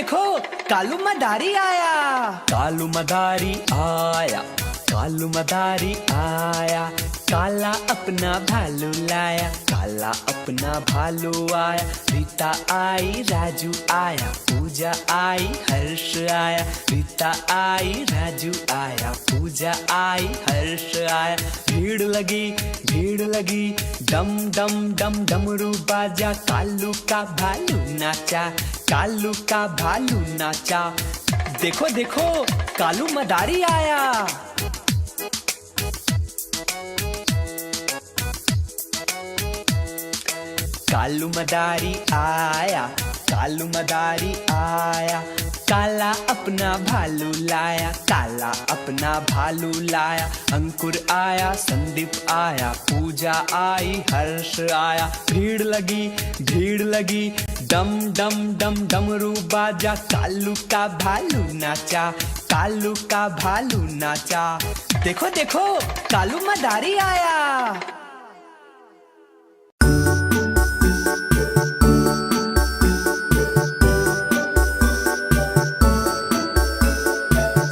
देखो कालू मदारी आया। कालू मदारी आया, कालू मदारी आया, काला अपना भालू लाया, काला अपना भालू आया। रीता आई, राजू आया, पूजा आई, हर्ष आया। रीता आई, राजू आया, पूजा आई, हर्ष आया। भीड़ लगी, डम डम डम डमरू बाजा। कालू का भालू नाचा, कालू का भालू नाचा। देखो देखो कालू मदारी आया। कालू मदारी आया, कालू मदारी आया, काला अपना भालू लाया, काला अपना भालू लाया। अंकुर आया, संदीप आया, पूजा आई, हर्ष आया। भीड़ लगी, डम डम डम डमरू बाजा। कालू का भालू नाचा, कालू का भालू नाचा। देखो देखो कालू मदारी आया।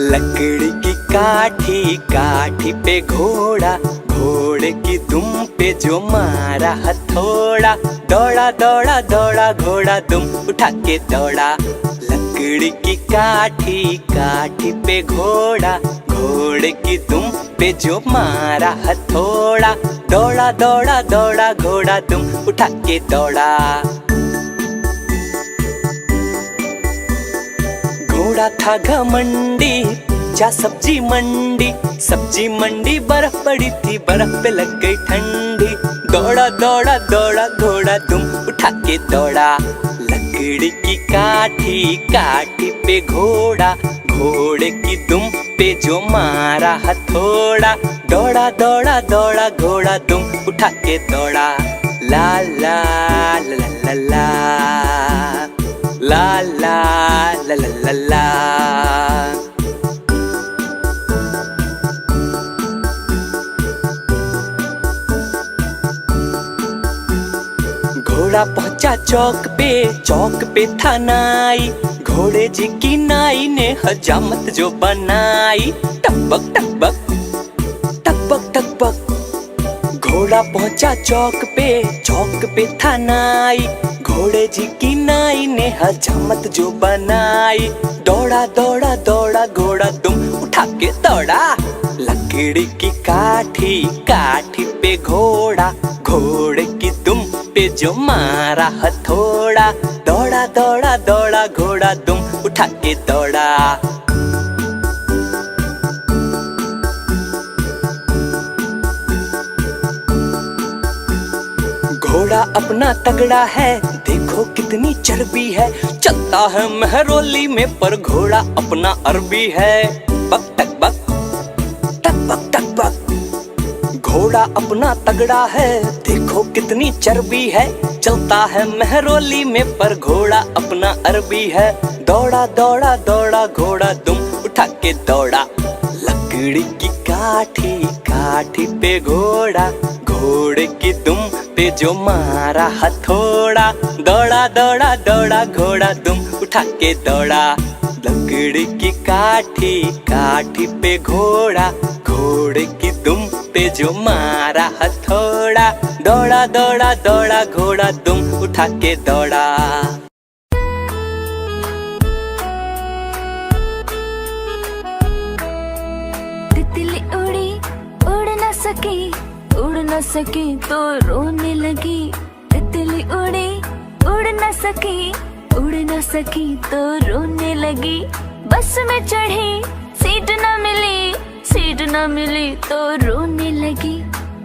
लकड़ी की काठी, काठी पे घोड़ा, घोड़े की दुम पे जो मारा हथौड़ा। दौड़ा दौड़ा दौड़ा घोड़ा दुम उठा के दौड़ा। लकड़ी की काठी, काठी पे घोड़ा, घोड़े की दुम पे जो मारा हथौड़ा। दौड़ा दौड़ा दौड़ा घोड़ा दुम उठा के दौड़ा। घोड़ा था घमंडी, जा सब्जी मंडी, सब्जी मंडी बर्फ पड़ी थी, बर्फ पे लग गई ठंडी। दौड़ा दौड़ा दौड़ा घोड़ा दुम उठा के दौड़ा। लकड़ी की काठी, काठी पे घोड़ा, घोड़े की दुम पे जो मारा हथौड़ा। दौड़ा दौड़ा दौड़ा घोड़ा दुम उठा के दौड़ा। ला ला ला ला ला ला ला ला ला ला ला। घोड़ा पहुंचा चौक पे था नाई। घोड़े जी की नाई ने हजामत जो बनाई। टकबक टकबक टकबक टकबक। घोड़ा पहुंचा चौक पे था नाई। घोड़े जी की नाई ने हजामत जो बनाई। दौड़ा दौड़ा दौड़ा घोड़ा दुम उठा के दौड़ा। लकड़ी की काठी, काठी पे घोड़ा, घोड़े की दुम पे जो मारा हथौड़ा। दौड़ा दौड़ा दौड़ा घोड़ा दुम उठा के दौड़ा। घोड़ा अपना तगड़ा है, देखो कितनी चर्बी है। चलता है महरौली में पर घोड़ा अपना अरबी है। बक टक बक टक बक टक बक। घोड़ा अपना तगड़ा है, देखो कितनी चर्बी है। चलता है महरौली में पर घोड़ा अपना अरबी है। दौड़ा दौड़ा दौड़ा घोड़ा दुम उठा के दौड़ा। लकड़ी की काठी, काठी पे घोड़ा, घोड़े की दुम पे जो मारा हथौड़ा। दौड़ा दौड़ा दौड़ा घोड़ा दुम उठा के दौड़ा। लकड़ी की काठी, काठी पे घोड़ा, घोड़े की दुम पे जो मारा हथौड़ा। दौड़ा दौड़ा दौड़ा घोड़ा दुम उठा के दौड़ा। तितली उड़ी उड़ न सकी, उड़ न सकी तो रोने लगी। तितली उड़ी उड़ न सकी, उड़ न सकी तो रोने लगी। बस में चढ़ी सीट न मिली, सीट न मिली तो रोने लगी।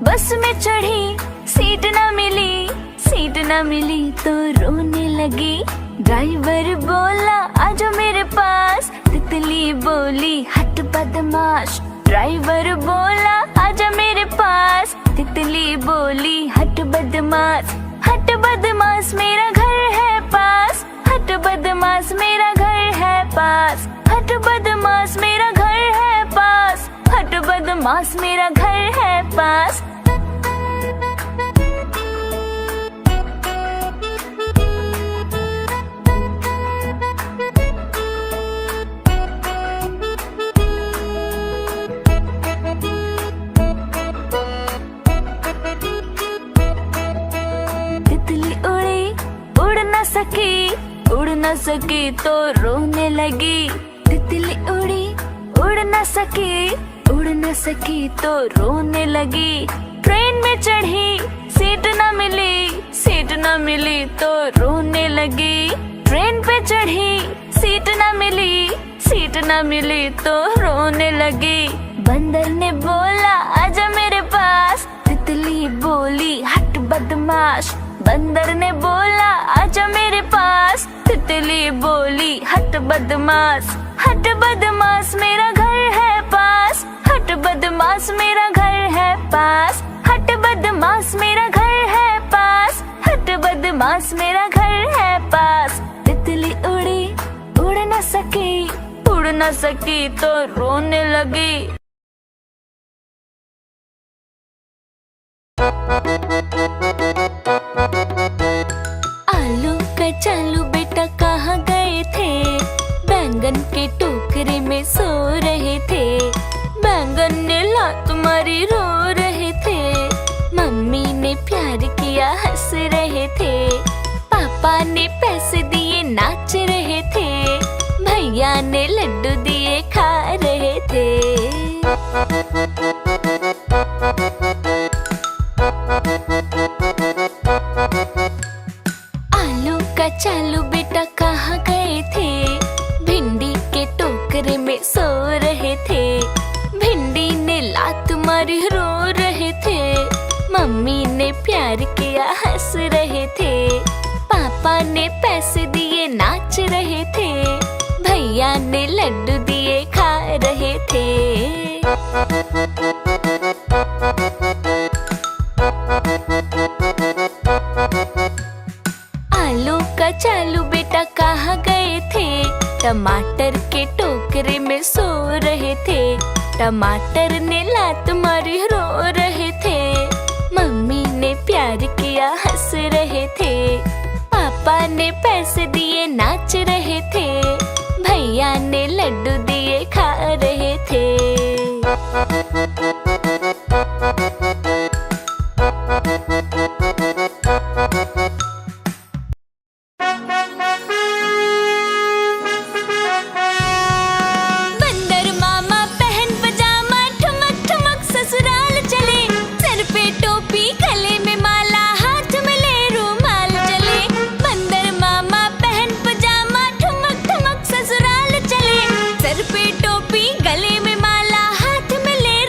बस में चढ़ी सीट न मिली, सीट न मिली तो रोने लगी। ड्राइवर बोला आजो मेरे पास, तितली बोली हट बदमाश। ड्राइवर बोला आजा मेरे पास, तितली बोली हट बदमाश। हट बदमाश मेरा घर है पास, हट बदमाश मेरा घर है पास। हट बदमाश मेरा घर है पास, हट बदमाश मेरा घर है पास। सकी तो रोने लगी। तितली उड़ी उड़ न सकी, उड़ न सकी तो रोने लगी। ट्रेन में चढ़ी सीट न मिली, सीट न मिली तो रोने लगी। ट्रेन पे चढ़ी सीट न मिली, सीट न मिली तो रोने लगी। बंदर ने बोला आजा मेरे पास, तितली बोली हट बदमाश। बंदर ने बोला आजा मेरे पास, तितली बोली हट बदमाश। हट बदमाश मेरा घर है पास, हट बदमाश मेरा घर है पास। हट बदमाश मेरा घर है पास, हट बदमाश मेरा घर है पास। तितली उड़ी उड़ न सकी, उड़ न सकी तो रोने लगी। आलू कचालू बेटा कहाँ गए थे? बैंगन के टोकरे में सो रहे थे। बैंगन ने लात मारी रो रहे थे। मम्मी ने प्यार किया हंस रहे थे। पापा ने पैसे दिए नाच रहे थे। भैया ने लड्डू दिए खा रहे थे। आलू कचालू बेटा कहाँ गए थे? भिंडी के टोकरे में सो रहे थे। भिंडी ने लात मारी रो रहे थे। मम्मी ने प्यार किया हंस रहे थे। पापा ने पैसे दिए नाच रहे थे। भैया ने लड्डू दिए खा रहे थे। आलू कचालू बेटा कहाँ गए थे? टमाटर के टोकरे में सो रहे थे। टमाटर ने लात मारी रो रहे थे। मम्मी ने प्यार किया हंस रहे थे। पापा ने पैसे दिए नाच रहे थे। भैया ने लड्डू दिए खा रहे थे। बंदर मामा पहन पजामा ठुमक ठुमक ससुराल चले। सर पे टोपी गले में माला हाथ में ले रूमाल चले। बंदर मामा पहन पजामा ठुमक ठुमक ससुराल चले। सर पे टोपी गले में माला हाथ में ले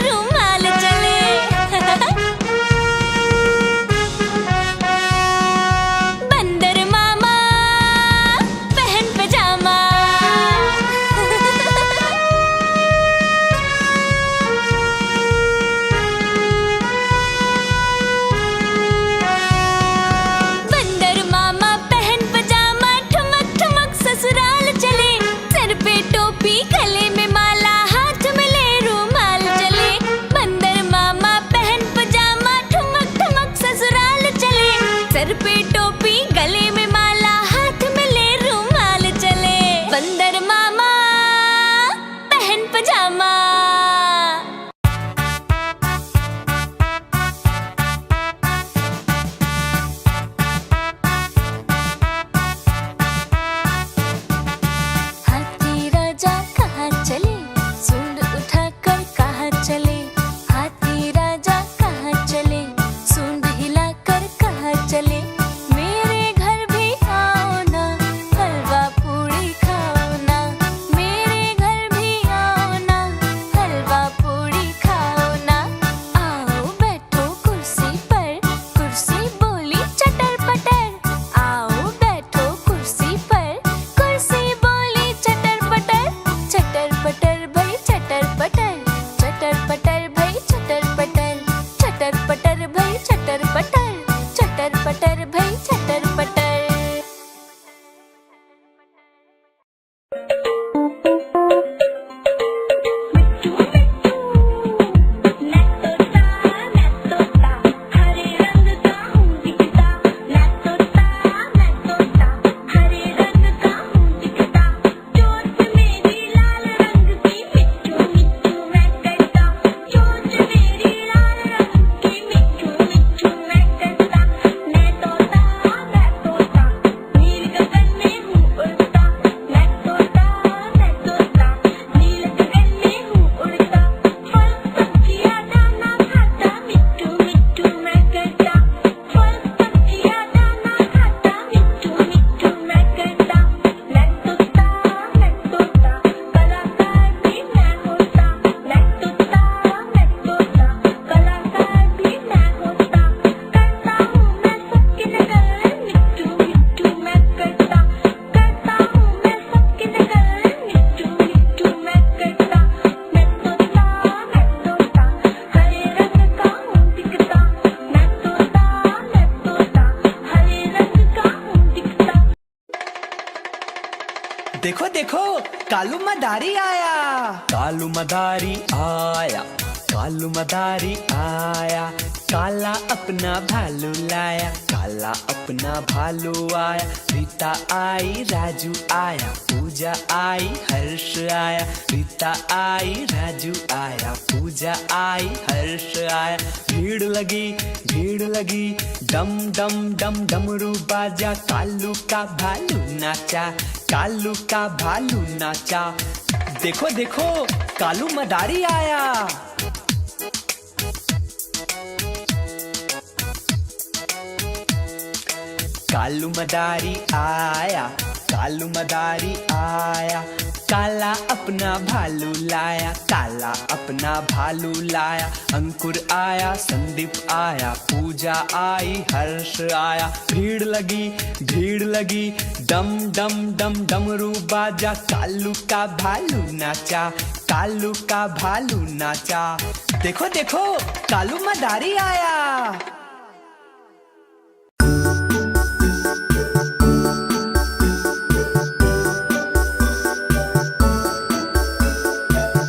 देखो कालू मदारी आया। कालू मदारी आया, कालू मदारी आया, काला अपना भालू लाया, काला अपना भालू आया। रीता आई, राजू आया, पूजा आई, हर्ष आया। रीता आई, राजू आया, पूजा आई, हर्ष आया। भीड़ लगी, डम डम डम डमरू बाजा। कालू का भालू नाचा, कालू का भालू नाचा। देखो देखो कालू मदारी आया। कालू मदारी आया, कालू मदारी आया, काला अपना भालू लाया, काला अपना भालू लाया। अंकुर आया, संदीप आया, पूजा आई, हर्ष आया। भीड़ लगी, डम डम डम डमरू बाजा। कालू का भालू नाचा, कालू का भालू नाचा। देखो देखो कालू मदारी आया।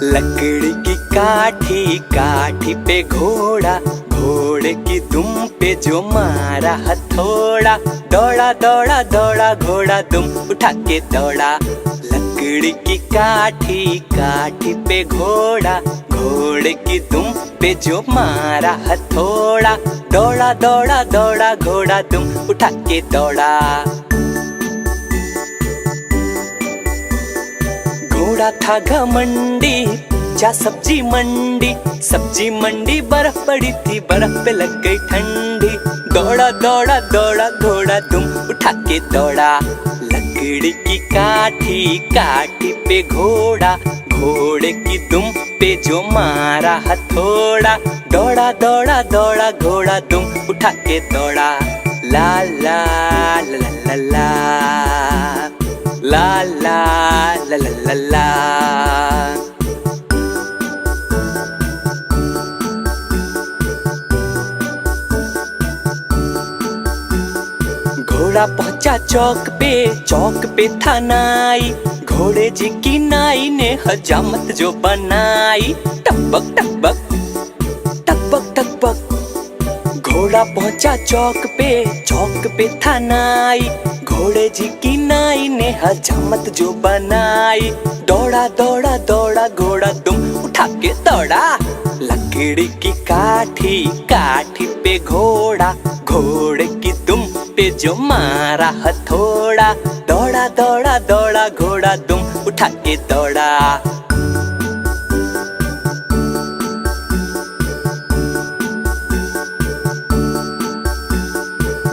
लकड़ी की काठी, काठी पे घोड़ा, घोड़े की दुम पे जो मारा हथौड़ा। दौड़ा दौड़ा दौड़ा घोड़ा दुम उठा के दौड़ा। लकड़ी की काठी, काठी पे घोड़ा, घोड़े की दुम पे जो मारा हथौड़ा। दौड़ा दौड़ा दौड़ा घोड़ा दुम उठा के दौड़ा। घोड़ा था घमंडी, जा सब्जी मंडी, सब्जी मंडी बर्फ पड़ी थी, बर्फ पे लग गई ठंडी। दौड़ा दौड़ा दौड़ा घोड़ा दुम उठा के दौड़ा। लकड़ी की काठी, काठी पे घोड़ा, घोड़े की दुम पे जो मारा हथौड़ा। दौड़ा दौड़ा दौड़ा घोड़ा दुम उठा के दौड़ा। ला ला ला ला ला ला ला ला ला ला ला। घोड़ा पहुंचा चौक पे था नाई। घोड़े जी की नाई ने हजामत जो बनाई। टकबक टकबक टकबक टकबक। घोड़ा पहुंचा चौक पे था नाई। घोड़े जी की नाई ने हजामत जो बनाई। दौड़ा दौड़ा दौड़ा घोड़ा दुम उठा के दौड़ा। लकड़ी की काठी, काठी पे घोड़ा, घोड़े की दुम पे जो मारा हथौड़ा। दौड़ा दौड़ा दौड़ा घोड़ा दुम उठा के दौड़ा।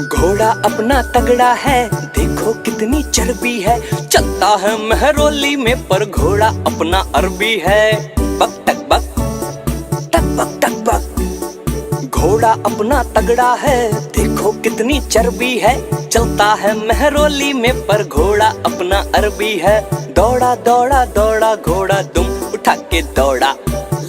घोड़ा अपना तगड़ा है, देखो कितनी चर्बी है। चलता है महरौली में पर घोड़ा अपना अरबी है। बक टक बक टक बक टक बक। घोड़ा अपना तगड़ा है, देखो कितनी चर्बी है। चलता है महरौली में पर घोड़ा अपना अरबी है। दौड़ा दौड़ा दौड़ा घोड़ा दुम उठा के दौड़ा।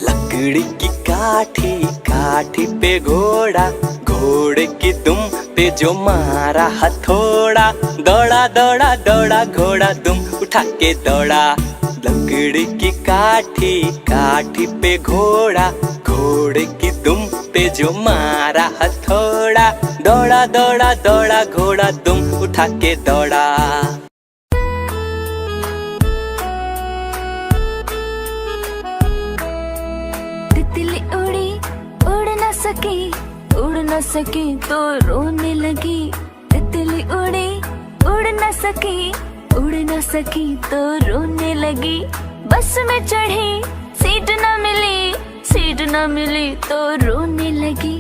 लकड़ी की काठी, काठी पे घोड़ा, घोड़े की दुम पे जो मारा हथौड़ा। दौड़ा दौड़ा दौड़ा घोड़ा दुम उठा के दौड़ा। लकड़ी की काठी, काठी पे घोड़ा, घोड़े की दुम पे जो मारा हथौड़ा। दौड़ा दौड़ा दौड़ा घोड़ा दुम उठा के दौड़ा। तितली उड़ी उड़ न सकी तो रोने लगी। तितली उड़ी उड़ न सकी तो रोने लगी। बस में चढ़ी सीट न मिली तो रोने लगी।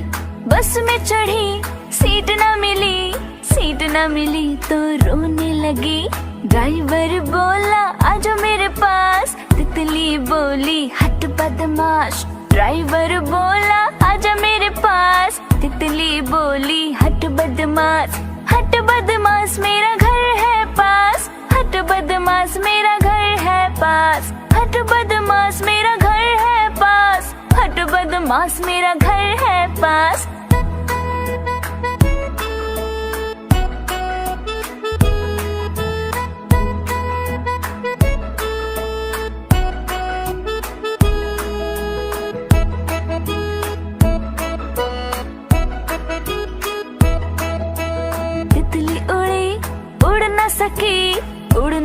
बस में चढ़ी सीट न मिली तो रोने लगी। ड्राइवर बोला आजो मेरे पास, तितली बोली हट बदमाश। ड्राइवर बोला आजा मेरे पास, तितली बोली हट बदमाश। हट बदमाश मेरा घर है पास, हट बदमाश मेरा घर है पास। हट बदमाश मेरा घर है पास, हट बदमाश मेरा घर है पास।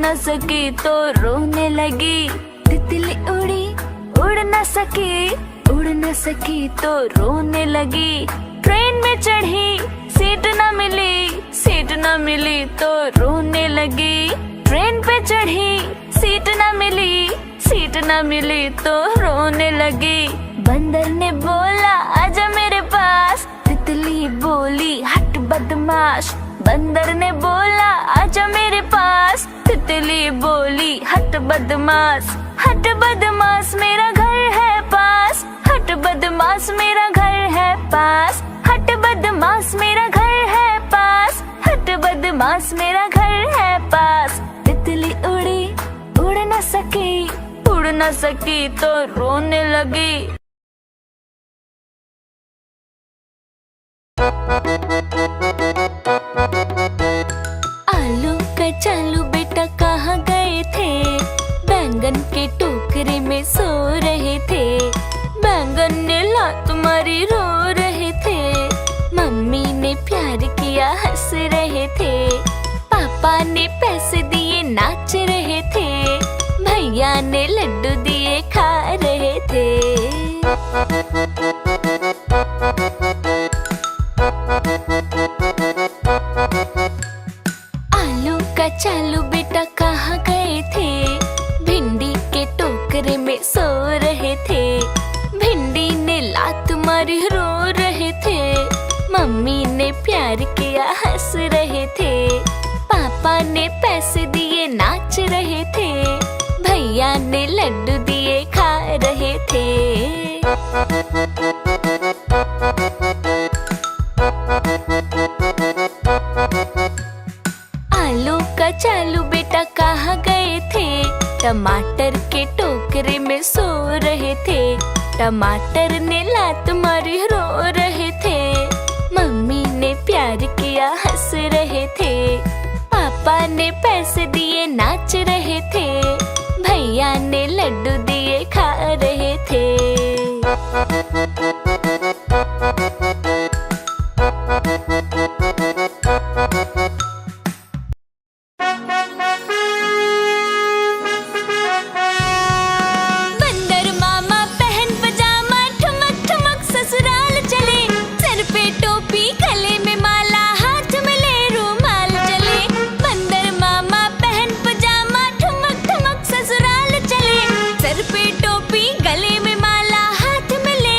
न सकी तो रोने लगी। तितली उड़ी उड़ न सकी, उड़ न सकी तो रोने लगी। ट्रेन में चढ़ी सीट न मिली, सीट न मिली तो रोने लगी। ट्रेन पे चढ़ी सीट न मिली, सीट न मिली तो रोने लगी। बंदर ने बोला आजा मेरे पास, तितली बोली हट बदमाश। बंदर ने बोला आजा मेरे पास, तितली बोली हट बदमाश। हट बदमाश मेरा घर है पास, हट बदमाश मेरा घर है पास। हट बदमाश मेरा घर है पास, हट बदमाश मेरा घर है पास। तितली उड़ी उड़ न सकी, उड़ न सकी तो रोने लगी। आलू कचालू बेटा कहाँ गए थे? बैंगन के टोकरे में सो रहे थे। बैंगन ने लात मारी रो रहे थे। मम्मी ने प्यार किया हंस रहे थे। पापा ने पैसे दिए नाच रहे थे। भैया ने लड्डू दिए खा रहे थे। आलू कचालू बेटा कहाँ गए थे? भिंडी के टोकरे में सो रहे थे। भिंडी ने लात मारी रो रहे थे। मम्मी ने प्यार किया हंस रहे थे। पापा ने पैसे दिए नाच रहे थे। भैया ने लड्डू दिए खा रहे थे। आलू कचालू बेटा कहाँ गए थे? टमाटर के टोकरे में सो रहे थे। टमाटर ने लात मारी रो रहे थे। मम्मी ने प्यार किया हंस रहे थे। पापा ने पैसे दिए नाच रहे थे। भैया ने लड्डू दिए खा रहे थे। बंदर मामा पहन पजामा ठुमक ठुमक ससुराल चले। सर पे टोपी गले में माला हाथ में ले रुमाल चले। बंदर मामा पहन पजामा ठुमक ठुमक ससुराल चले। सर पे टोपी गले में माला हाथ में ले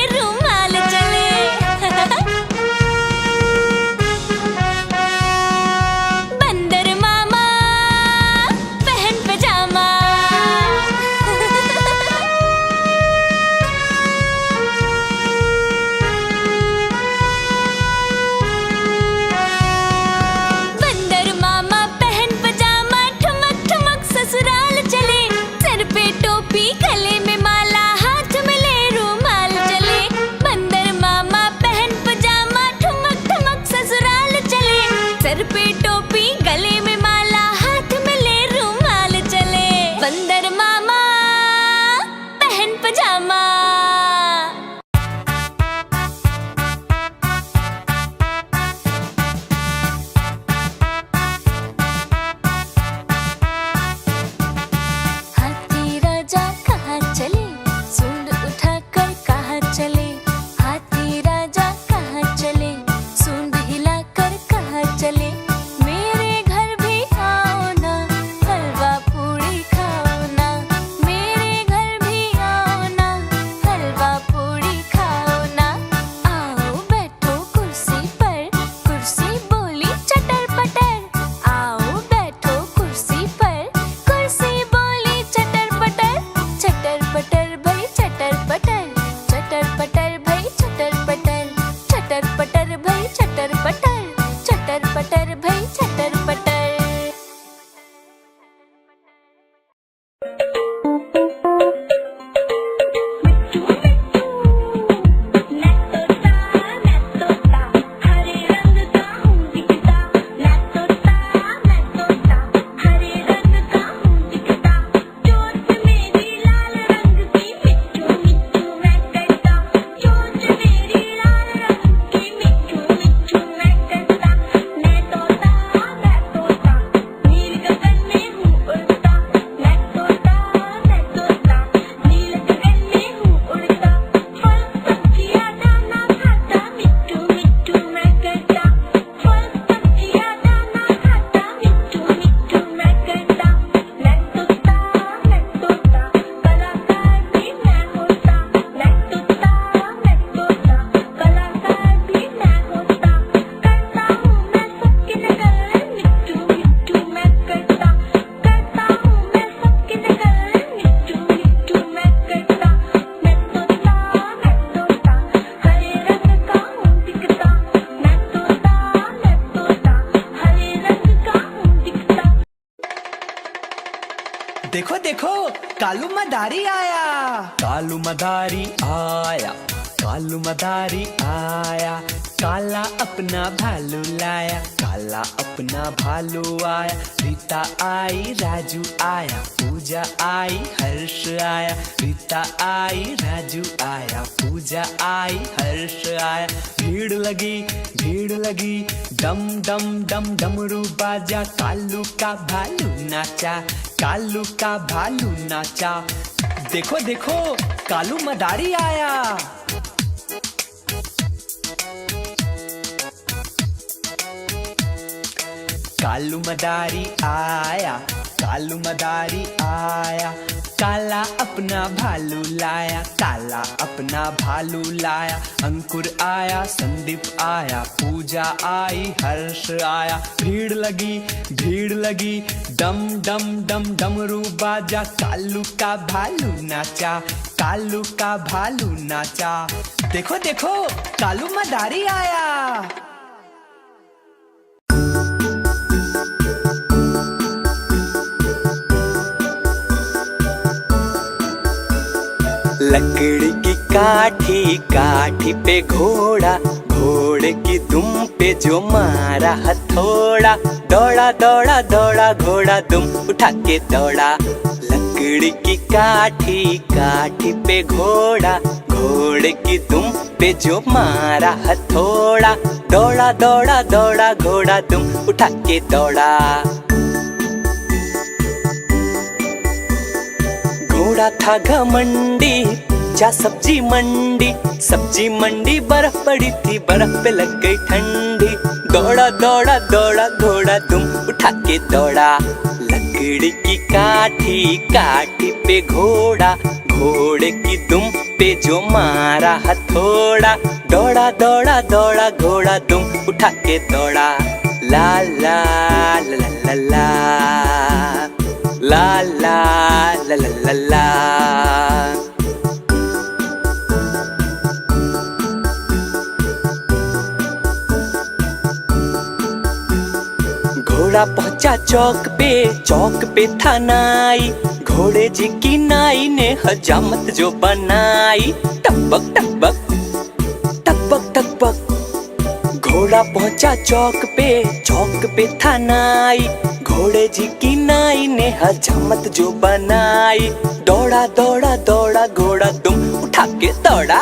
देखो कालू मदारी आया। कालू मदारी आया, कालू मदारी आया, काला अपना भालू लाया, काला अपना भालू आया। रीता आई, राजू आया, पूजा आई, हर्ष आया। रीता आई, राजू आया, पूजा आई, हर्ष आया। भीड़ लगी, डम डम डम डमरू बाजा। कालू का भालू नाचा, कालू का भालू नाचा। देखो देखो कालू मदारी आया। कालू मदारी आया, कालू मदारी आया, काला अपना भालू लाया, काला अपना भालू लाया। अंकुर आया, संदीप आया, पूजा आई, हर्ष आया। भीड़ लगी, डम डम डम डमरू बाजा। कालू का भालू नाचा, कालू का भालू नाचा। देखो देखो कालू मदारी आया। लकड़ी की काठी, काठी पे घोड़ा, घोड़े की दुम पे जो मारा हथौड़ा। दौड़ा दौड़ा दौड़ा घोड़ा दुम उठा के दौड़ा। लकड़ी की काठी, काठी पे घोड़ा, घोड़े की दुम पे जो मारा हथौड़ा। दौड़ा दौड़ा दौड़ा घोड़ा दुम उठा के दौड़ा। घोड़ा था घमंडी, जा सब्जी मंडी, सब्जी मंडी बर्फ पड़ी थी, बर्फ पे लग गई ठंडी। दौड़ा दौड़ा दौड़ा घोड़ा दुम उठा के दौड़ा। लकड़ी की काठी, काठी पे घोड़ा, घोड़े की दुम पे जो मारा हथौड़ा। दौड़ा दौड़ा दौड़ा घोड़ा दुम उठा के दौड़ा। ला ला ला ला ला ला ला ला ला ला ला। घोड़ा पहुंचा चौक पे था नाई। घोड़े जी की नाई ने हजामत जो बनाई। टकबक टकबक टकबक टकबक। घोड़ा पहुंचा चौक पे था नाई। घोड़े जी की नाई ने हजामत जो बनाई। दौड़ा दौड़ा दौड़ा घोड़ा दुम उठा के दौड़ा।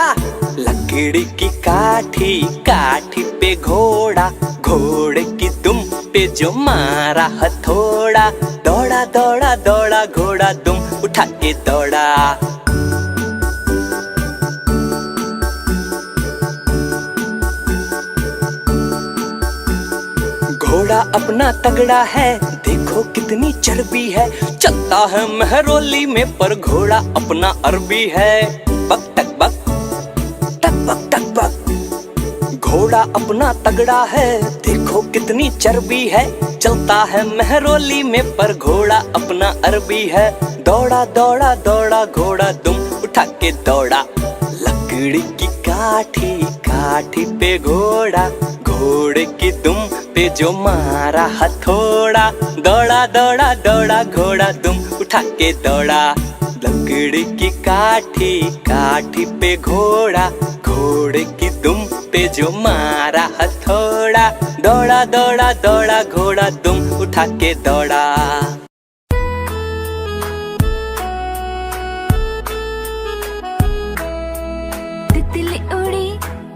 लकड़ी की काठी, काठी पे घोड़ा, घोड़े की दुम पे जो मारा हथौड़ा। दौड़ा दौड़ा दौड़ा घोड़ा दुम उठा के दौड़ा। घोड़ा अपना तगड़ा है, देखो कितनी चर्बी है। चलता है महरौली में पर घोड़ा अपना अरबी है। बक टक बक टक बक टक बक। घोड़ा अपना तगड़ा है, देखो कितनी चर्बी है। चलता है महरौली में पर घोड़ा अपना अरबी है। दौड़ा दौड़ा दौड़ा घोड़ा दुम उठा के दौड़ा। लकड़ी की काठी, काठी पे घोड़ा, घोड़े की दुम पे जो मारा हथौड़ा। दौड़ा दौड़ा दौड़ा घोड़ा दुम उठा के दौड़ा। लकड़ी की काठी, काठी पे घोड़ा, घोड़े की दुम पे जो मारा हथौड़ा। दौड़ा दौड़ा दौड़ा घोड़ा दुम उठा के दौड़ा। तितली उड़ी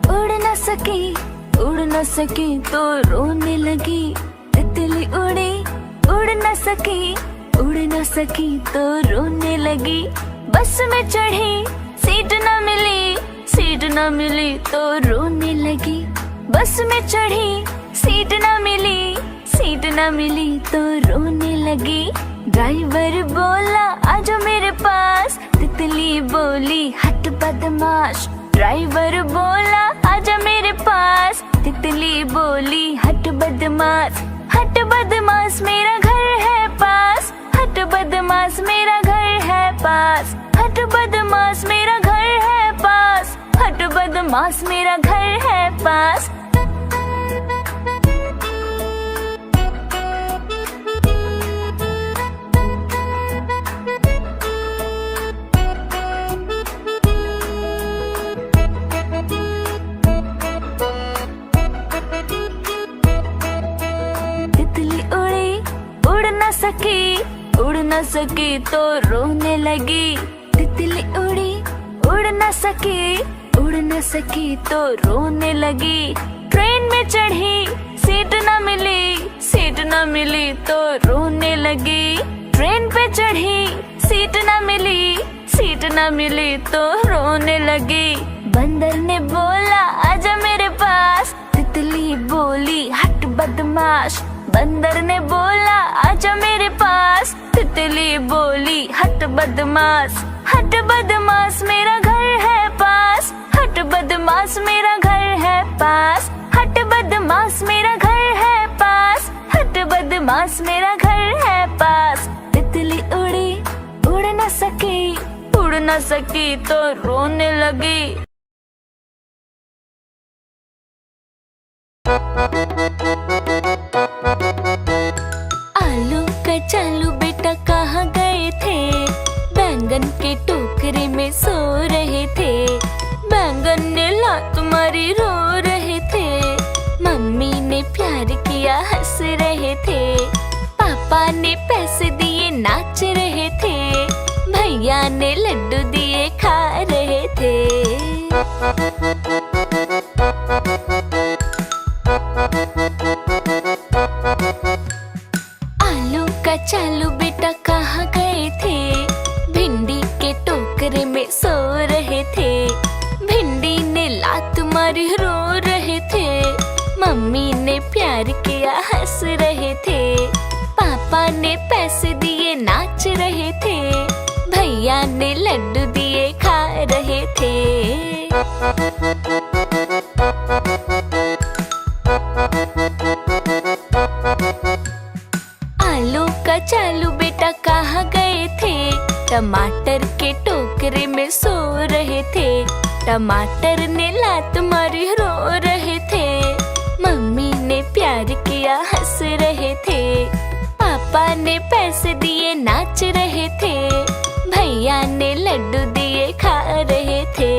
उड़ न सकी, उड़ न सकी तो रोने लगी। तितली उड़ी उड़ न सकी, उड़ न सकी तो रोने लगी। बस में चढ़ी सीट न मिली, सीट न मिली तो रोने लगी। बस में चढ़ी सीट न मिली, सीट न मिली तो रोने लगी। ड्राइवर बोला आजो मेरे पास, तितली बोली हट बदमाश। ड्राइवर बोला आजा मेरे पास, तितली बोली हट बदमाश। हट बदमाश मेरा घर है पास, हट बदमाश मेरा घर है पास। हट बदमाश मेरा घर है पास, हट बदमाश मेरा घर है पास। न सकी तो रोने लगी। तितली उड़ी उड़ न सकी, उड़ न सकी तो रोने लगी। ट्रेन में चढ़ी सीट न मिली, सीट न मिली तो रोने लगी। ट्रेन पे चढ़ी सीट न मिली, सीट न मिली तो रोने लगी। बंदर ने बोला आजा मेरे पास, तितली बोली हट बदमाश। बंदर ने बोला आजा मेरे पास, तितली बोली हट बदमाश। हट बदमाश मेरा घर है पास, हट बदमाश मेरा घर है पास। हट बदमाश मेरा घर है पास, हट बदमाश मेरा घर है पास। तितली उड़ी उड़ न सकी, उड़ न सकी तो रोने लगी। आलू कचालू बेटा कहाँ गए थे? बैंगन के टोकरे में सो रहे थे। बैंगन ने लात मारी रो रहे थे। मम्मी ने प्यार किया हंस रहे थे। पापा ने पैसे दिए नाच रहे थे। भैया ने लड्डू दिए खा रहे थे। आलू कचालू बेटा कहाँ गए थे? भिंडी के टोकरे में सो रहे थे। भिंडी ने लात मारी रो रहे थे। मम्मी ने प्यार किया हंस रहे थे। पापा ने पैसे दिए नाच रहे थे। भैया ने लड्डू दिए खा रहे थे। आलू कचालू बेटा कहाँ गए थे? टमाटर के टोकरे में सो रहे थे। टमाटर ने लात मारी रो रहे थे। मम्मी ने प्यार किया हंस रहे थे। पापा ने पैसे दिए नाच रहे थे। भैया ने लड्डू दिए खा रहे थे।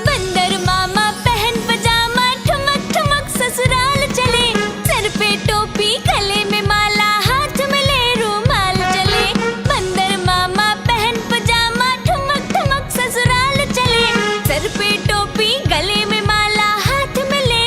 बंदर मामा पहन पजामा ठुमक ठुमक ससुराल चले। सर पे टोपी गले में माला हाथ में ले रूमाल चले। बंदर मामा पहन पजामा ठुमक ठुमक ससुराल चले। सर पे टोपी गले में माला हाथ में ले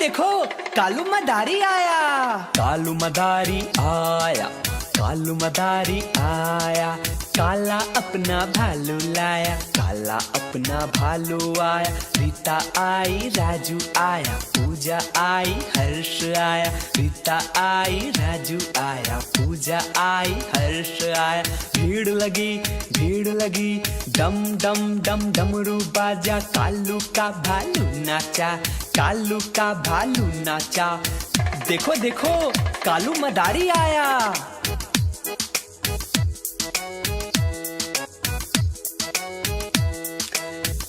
देखो कालू मदारी आया। कालू मदारी आया, कालू मदारी आया, काला अपना भालू लाया, काला अपना भालू आया। रीता आई, राजू आया, पूजा आई, हर्ष आया। रीता आई, राजू आया, पूजा आई, हर्ष आया। भीड़ लगी, डम डम डम डमरू बाजा। कालू का भालू नाचा, कालू का भालू नाचा। देखो देखो कालू मदारी आया।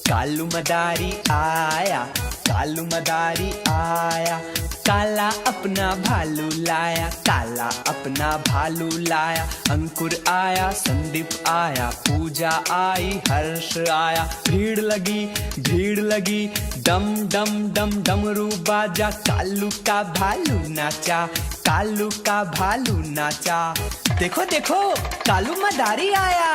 कालू मदारी आया, कालू मदारी आया, काला अपना भालू लाया, काला अपना भालू लाया। अंकुर आया, संदीप आया, पूजा आई, हर्ष आया। भीड़ लगी, डम डम डम डमरू बाजा। कालू का भालू नाचा, कालू का भालू नाचा। देखो देखो कालू मदारी आया।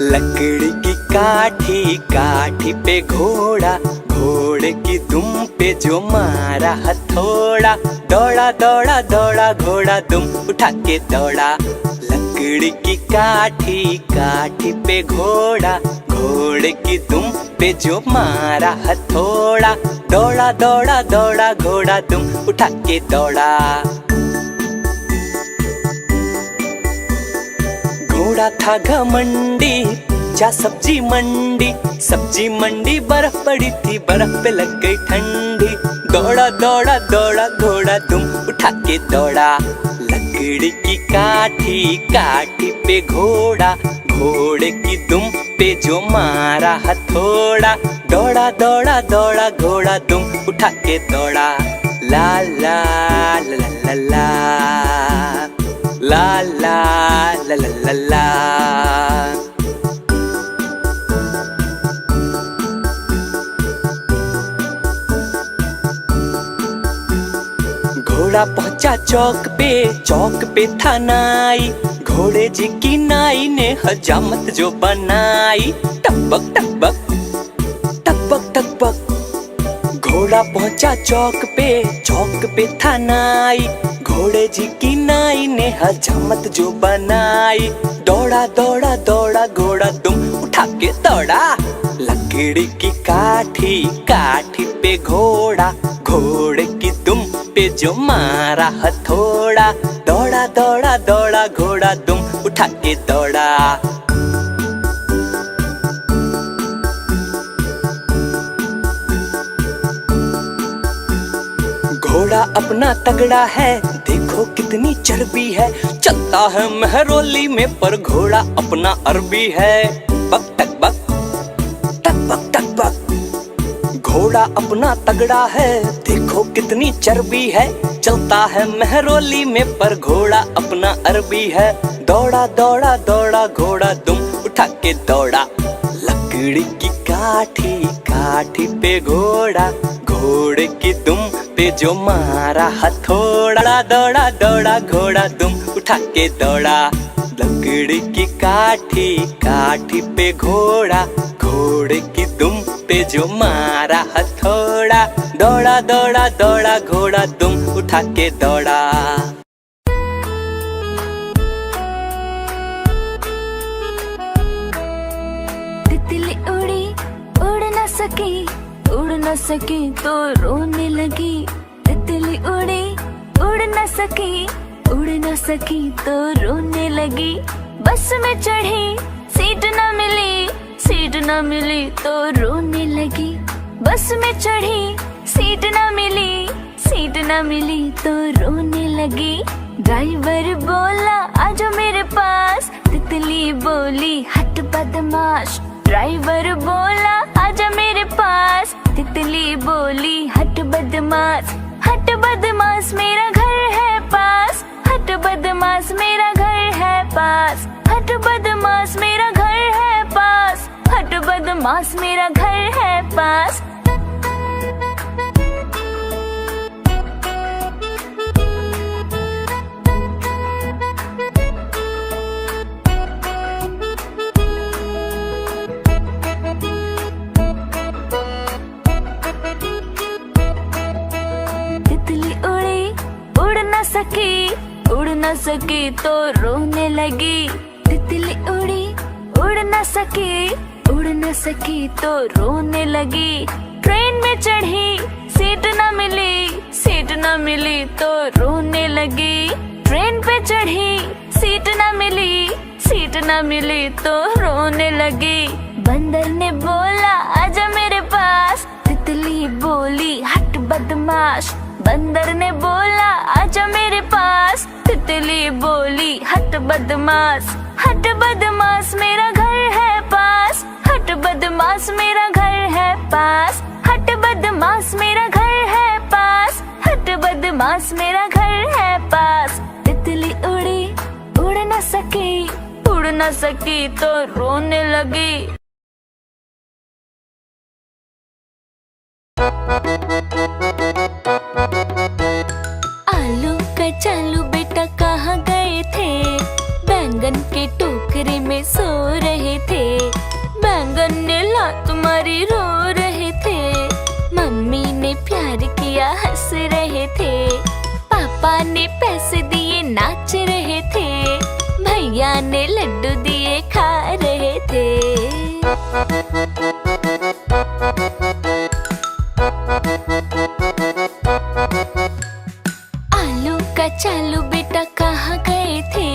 लकड़ी की काठी, काठी पे घोड़ा, घोड़े की दुम पे जो मारा हथौड़ा। दौड़ा दौड़ा दौड़ा घोड़ा दुम उठा के दौड़ा। लकड़ी की काठी, काठी पे घोड़ा, घोड़े की दुम पे जो मारा हथौड़ा। दौड़ा दौड़ा दौड़ा घोड़ा दुम उठा के दौड़ा। घोड़ा था घमंडी, जा सब्जी मंडी, सब्जी मंडी बर्फ पड़ी थी, बर्फ पे लग गई ठंडी। दौड़ा दौड़ा दौड़ा घोड़ा दुम उठा के दौड़ा। लकड़ी की काठी, काठी पे घोड़ा, घोड़े की दुम पे जो मारा हथौड़ा। दौड़ा दौड़ा दौड़ा घोड़ा दुम उठा के दौड़ा। ला ला ला ला ला ला ला ला ला ला ला। घोड़ा पहुंचा चौक पे था नाई। घोड़े जी की नाई ने हजामत जो बनाई। टपक टपक टपक टपक। घोड़ा पहुंचा चौक पे था नाई। घोड़े जी की नाई ने हजामत जो बनाई। दौड़ा दौड़ा दौड़ा घोड़ा दुम उठा के दौड़ा। लकड़ी की काठी, काठी पे घोड़ा, घोड़े की दुम पे जो मारा हथौड़ा। दौड़ा दौड़ा दौड़ा घोड़ा दुम उठा के दौड़ा। घोड़ा अपना तगड़ा है, देखो कितनी चर्बी है। चलता है महरौली में पर घोड़ा अपना अरबी है। बक टक बक टक बक टक बक। घोड़ा अपना तगड़ा है, देखो कितनी चर्बी है। चलता है महरौली में पर घोड़ा अपना अरबी है। दौड़ा दौड़ा दौड़ा घोड़ा दुम उठा के दौड़ा। लकड़ी की काठी, काठी पे घोड़ा, घोड़े की दुम पे जो मारा हथौड़ा। दौड़ा दौड़ा घोड़ा दुम उठा के दौड़ा। लकड़ी की काठी, काठी पे घोड़ा, घोड़े की दुम पे जो मारा हथौड़ा। दौड़ा दौड़ा दौड़ा घोड़ा दुम उठा के दौड़ा। तितली उड़ी उड़ न सकी तो रोने लगी। तितली उड़ी उड़ न सकी तो रोने लगी। बस में चढ़ी सीट न मिली तो रोने लगी। बस में चढ़ी सीट न मिली तो रोने लगी। ड्राइवर बोला आजा मेरे पास, तितली बोली हट बदमाश। ड्राइवर बोला आजा मेरे पास, तितली बोली हट बदमाश। हट बदमाश मेरा घर है पास, हट बदमाश मेरा घर है पास। हट बदमाश मेरा घर है पास, हट बदमाश मेरा घर है पास। न सकी तो रोने लगी। तितली उड़ी उड़ न सकी, उड़ न सकी तो रोने लगी। ट्रेन में चढ़ी सीट न मिली, सीट न मिली तो रोने लगी। ट्रेन पे चढ़ी सीट न मिली, सीट न मिली तो रोने लगी। बंदर ने बोला आजा मेरे पास, तितली बोली हट बदमाश। बंदर ने बोला आजा मेरे पास, तितली बोली हट बदमाश। हट बदमाश मेरा घर है पास, हट बदमाश मेरा घर है पास। हट बदमाश मेरा घर है पास, हट बदमाश मेरा घर है पास। तितली उड़ी उड़ न सकी, उड़ न सकी तो रोने लगी। आलू कचालू बेटा कहाँ गए थे, बैंगन के टोकरे में सो रहे थे। बैंगन ने लात मारी रो रहे थे, मम्मी ने प्यार किया हंस रहे थे। पापा ने पैसे दिए नाच रहे थे, भैया ने लड्डू दिए खा रहे थे। आलू कचालू बेटा कहाँ गए थे,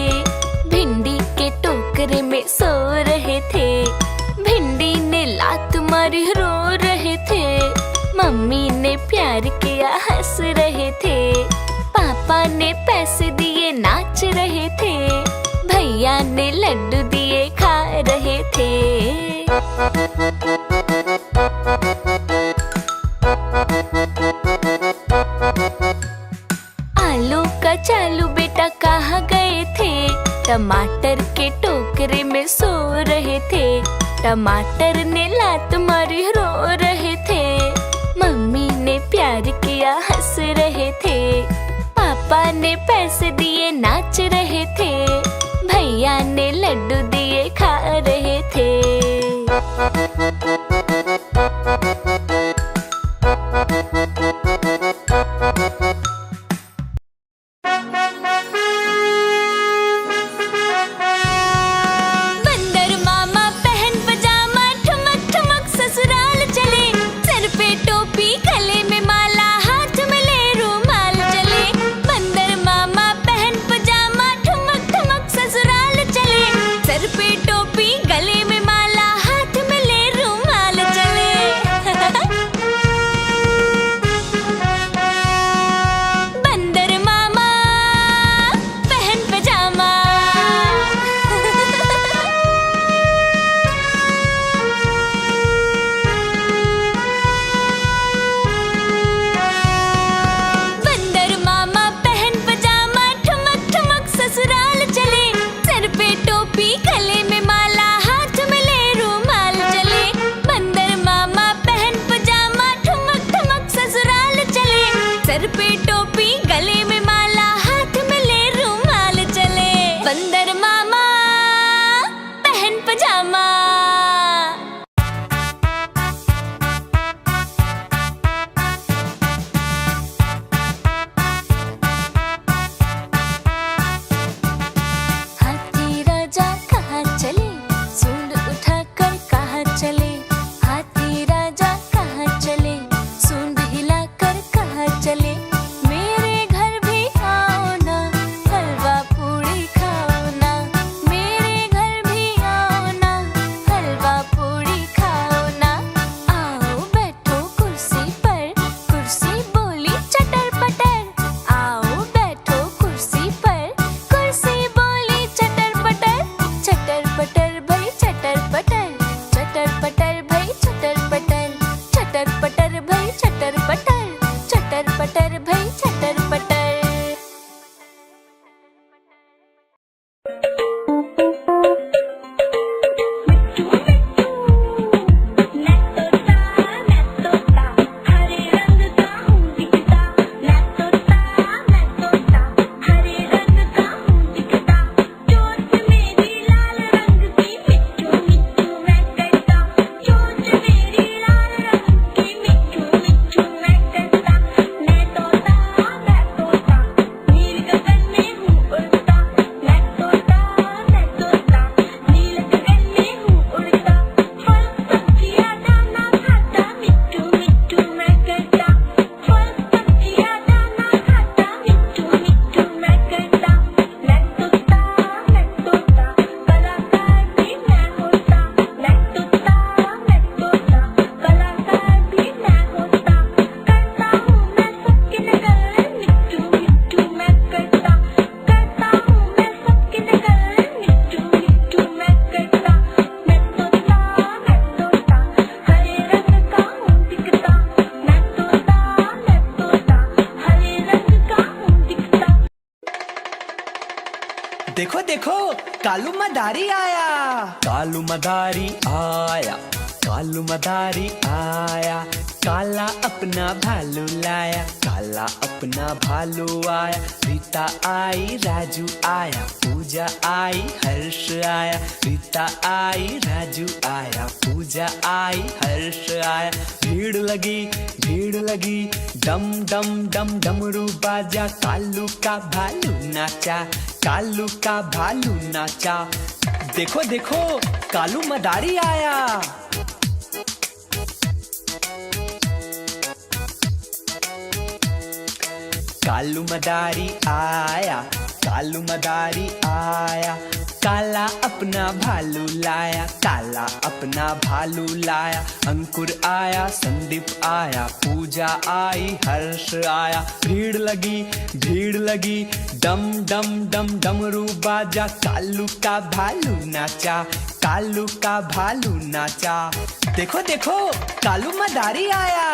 भिंडी के टोकरे में सो रहे थे। भिंडी ने लात मारी रो रहे थे, मम्मी ने प्यार किया हंस रहे थे। पापा ने पैसे दिए नाच रहे थे, भैया ने लड्डू दिए खा रहे थे। आलू कचालू बेटा कहाँ गए थे, टमाटर के टोकरे में सो रहे थे। टमाटर ने लात मारी रो रहे थे, मम्मी ने प्यार किया हंस रहे थे। पापा ने पैसे दिए नाच रहे थे, भैया ने लड्डू दिए खा रहे थे। बंदर मामा पहन पजामा, ठुमक ठुमक ससुराल चले। सर पे टोपी गले में माला, हाथ में ले रुमाल चले। बंदर मामा पहन पजामा, ठुमक ठुमक ससुराल चले। सर पे टोपी गले में माला, हाथ में ले रुमाल देखो देखो कालू मदारी आया। कालू मदारी आया, कालू मदारी आया, काला अपना भालू लाया, काला अपना भालू आया। रीता आई, राजू आया, पूजा आई, हर्ष आया। रीता आई, राजू आया, पूजा आई, हर्ष आया। भीड़ लगी, डम डम डम डमरू बाजा। कालू का भालू नाचा, कालू का भालू नाचा। देखो देखो कालू मदारी आया। कालू मदारी आया, कालू मदारी आया, काला अपना भालू लाया, काला अपना भालू लाया। अंकुर आया, संदीप आया, पूजा आई, हर्ष आया। भीड़ लगी, डम डम डम डमरू बाजा। कालू का भालू नाचा, कालू का भालू नाचा। देखो देखो कालू मदारी आया।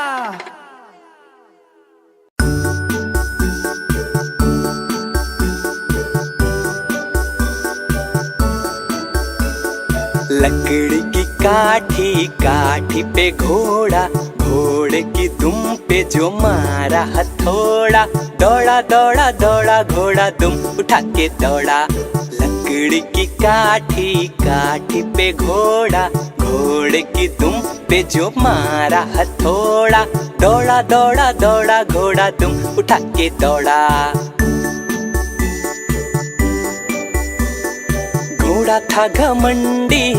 लकड़ी की काठी, काठी पे घोड़ा, घोड़े की दुम पे जो मारा हथौड़ा। दौड़ा दौड़ा दौड़ा घोड़ा दुम उठा के दौड़ा। लकड़ी की काठी, काठी पे घोड़ा, घोड़े की दुम पे जो मारा हथौड़ा। दौड़ा दौड़ा दौड़ा घोड़ा दुम उठा के दौड़ा। घोड़ा था घमंडी,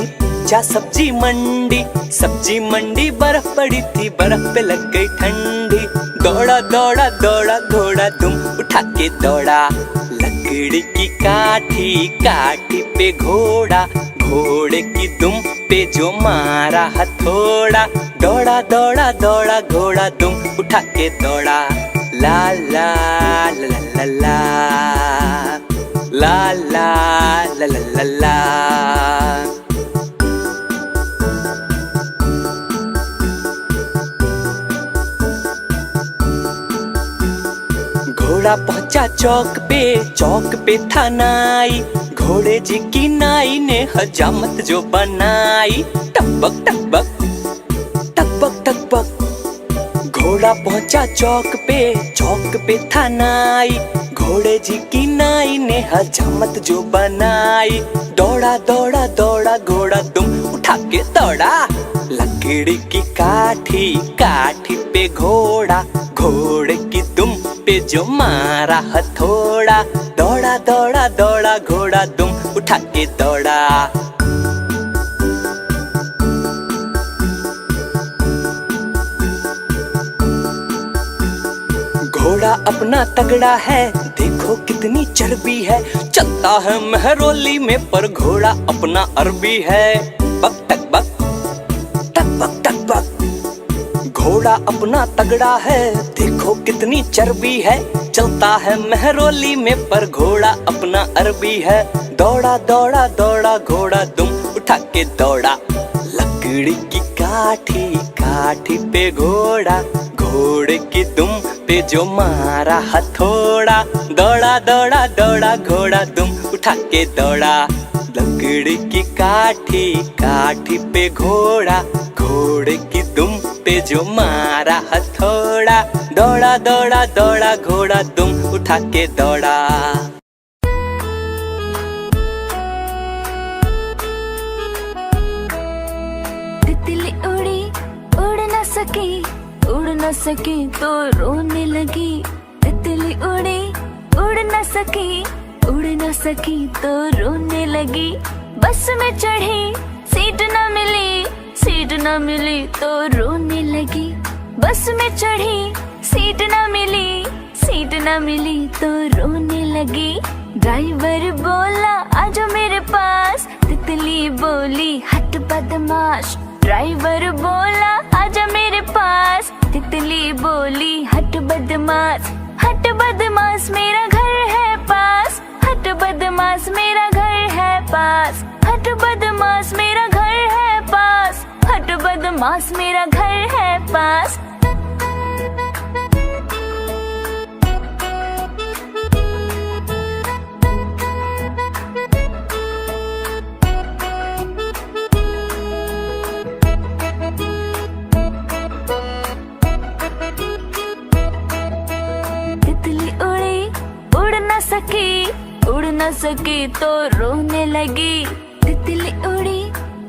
जा सब्जी मंडी, सब्जी मंडी बर्फ पड़ी थी, बर्फ पे लग गई ठंडी। दौड़ा दौड़ा दौड़ा घोड़ा दुम उठा के दौड़ा। लकड़ी की काठी, काठी पे घोड़ा, घोड़े की दुम पे जो मारा हथौड़ा। दौड़ा दौड़ा दौड़ा घोड़ा दुम उठा के दौड़ा। ला ला ला ला ला ला ला ला ला ला ला। घोड़ा पहुंचा चौक पे था नाई। घोड़े जी की नाई ने हजामत जो बनाई। टकबक टकबक टकबक टकबक। घोड़ा पहुंचा चौक पे था नाई। घोड़े जी की नाई ने हजामत जो बनाई। दौड़ा दौड़ा दौड़ा घोड़ा दुम उठा के दौड़ा। लकड़ी की काठी, काठी पे घोड़ा, घोड़े की दुम पे जो मारा हथौड़ा। दौड़ा दौड़ा दौड़ा घोड़ा दुम उठा के दौड़ा। घोड़ा अपना तगड़ा है, देखो कितनी चर्बी है। चलता है महरौली में पर घोड़ा अपना अरबी है। बक टक बक टक बक टक बक। घोड़ा अपना तगड़ा है, देखो कितनी चर्बी है। चलता है महरौली में पर घोड़ा अपना अरबी है। दौड़ा दौड़ा दौड़ा घोड़ा दुम उठा के दौड़ा। लकड़ी की काठी, काठी पे घोड़ा, घोड़े की दुम पे जो मारा हथौड़ा। दौड़ा दौड़ा दौड़ा घोड़ा दुम उठा के दौड़ा। लकड़ी की काठी, काठी पे घोड़ा, घोड़े की दुम पे जो मारा हथौड़ा। दौड़ा दौड़ा दौड़ा घोड़ा दुम उठा के दौड़ा। तितली उड़ी उड़ न सकी, उड़ न सकी तो रोने लगी। तितली उड़ी उड़ न सकी, उड़ न सकी तो रोने लगी। बस में चढ़ी सीट न मिली, सीट न मिली तो रोने लगी। बस में चढ़ी सीट न मिली, सीट न मिली तो रोने लगी। ड्राइवर बोला आजो मेरे पास, तितली बोली हट बदमाश। ड्राइवर बोला आजा मेरे पास, तितली बोली हट बदमाश। हट बदमाश मेरा घर है पास, हट बदमाश मेरा घर है पास। हट बदमाश मेरा घर है पास, हट बदमाश मेरा घर है पास। न सकी तो रोने लगी। तितली उड़ी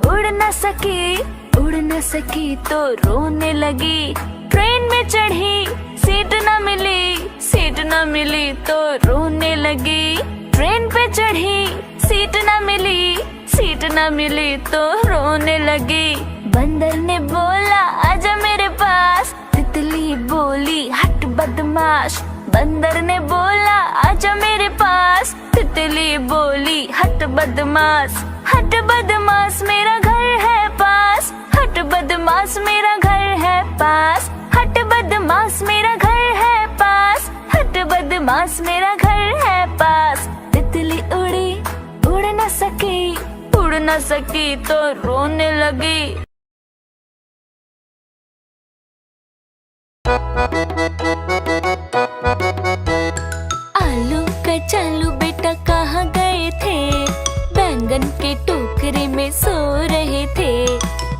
उड़ न सकी, उड़ न सकी तो रोने लगी। ट्रेन में चढ़ी सीट न मिली, सीट न मिली तो रोने लगी। ट्रेन पे चढ़ी सीट न मिली, सीट न मिली तो रोने लगी। बंदर ने बोला आजा मेरे पास, तितली बोली हट बदमाश। बंदर ने बोला आजा मेरे पास, तितली बोली हट बदमाश। हट बदमाश मेरा घर है पास, हट बदमाश मेरा घर है पास। हट बदमाश मेरा घर है पास, हट बदमाश मेरा घर है पास। तितली उड़ी उड़ न सकी, उड़ न सकी तो रोने लगी। आलू कचालू बेटा कहाँ गए थे? बैंगन के टोकरे में सो रहे थे।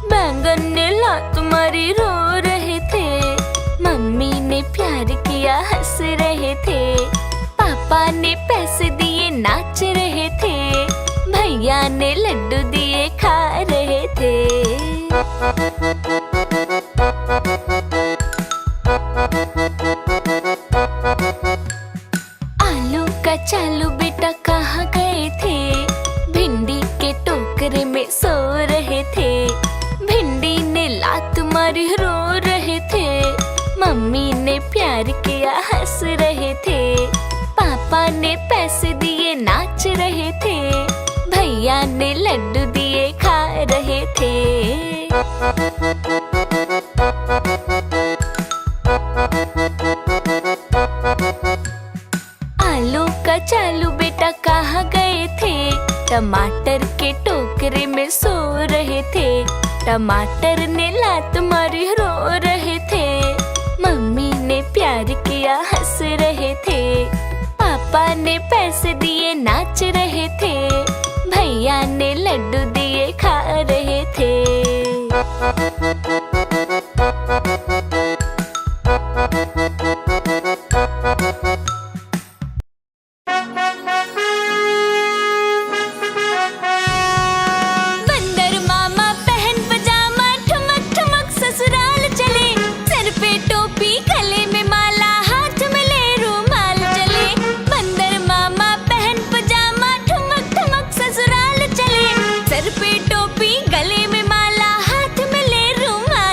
बैंगन ने लात मारी रो रहे थे। मम्मी ने प्यार किया हंस रहे थे। पापा ने पैसे दिए नाच रहे थे। भैया ने लड्डू दिए खा रहे थे। आलू कचालू बेटा कहाँ गए थे? भिंडी के टोकरे में सो रहे थे। भिंडी ने लात मारी रो रहे थे। मम्मी ने प्यार किया हंस रहे थे। पापा ने पैसे दिए नाच रहे थे। भैया ने लड्डू दिए खा रहे थे। आलू कचालू बेटा कहाँ गए थे? टमाटर के टोकरे में सो रहे थे। टमाटर ने लात मारी रो रहे थे। मम्मी ने प्यार किया हंस रहे थे। पापा ने पैसे दिए नाच रहे थे। भैया ने लड्डू दिए खा रहे थे। बंदर मामा पहन पजामा ठुमक ठुमक ससुराल चले। सर पे टोपी गले में माला हाथ में ले रुमाल चले। बंदर मामा पहन पजामा ठुमक ठुमक ससुराल चले। सर पे टोपी गले में माला हाथ में ले रुमाल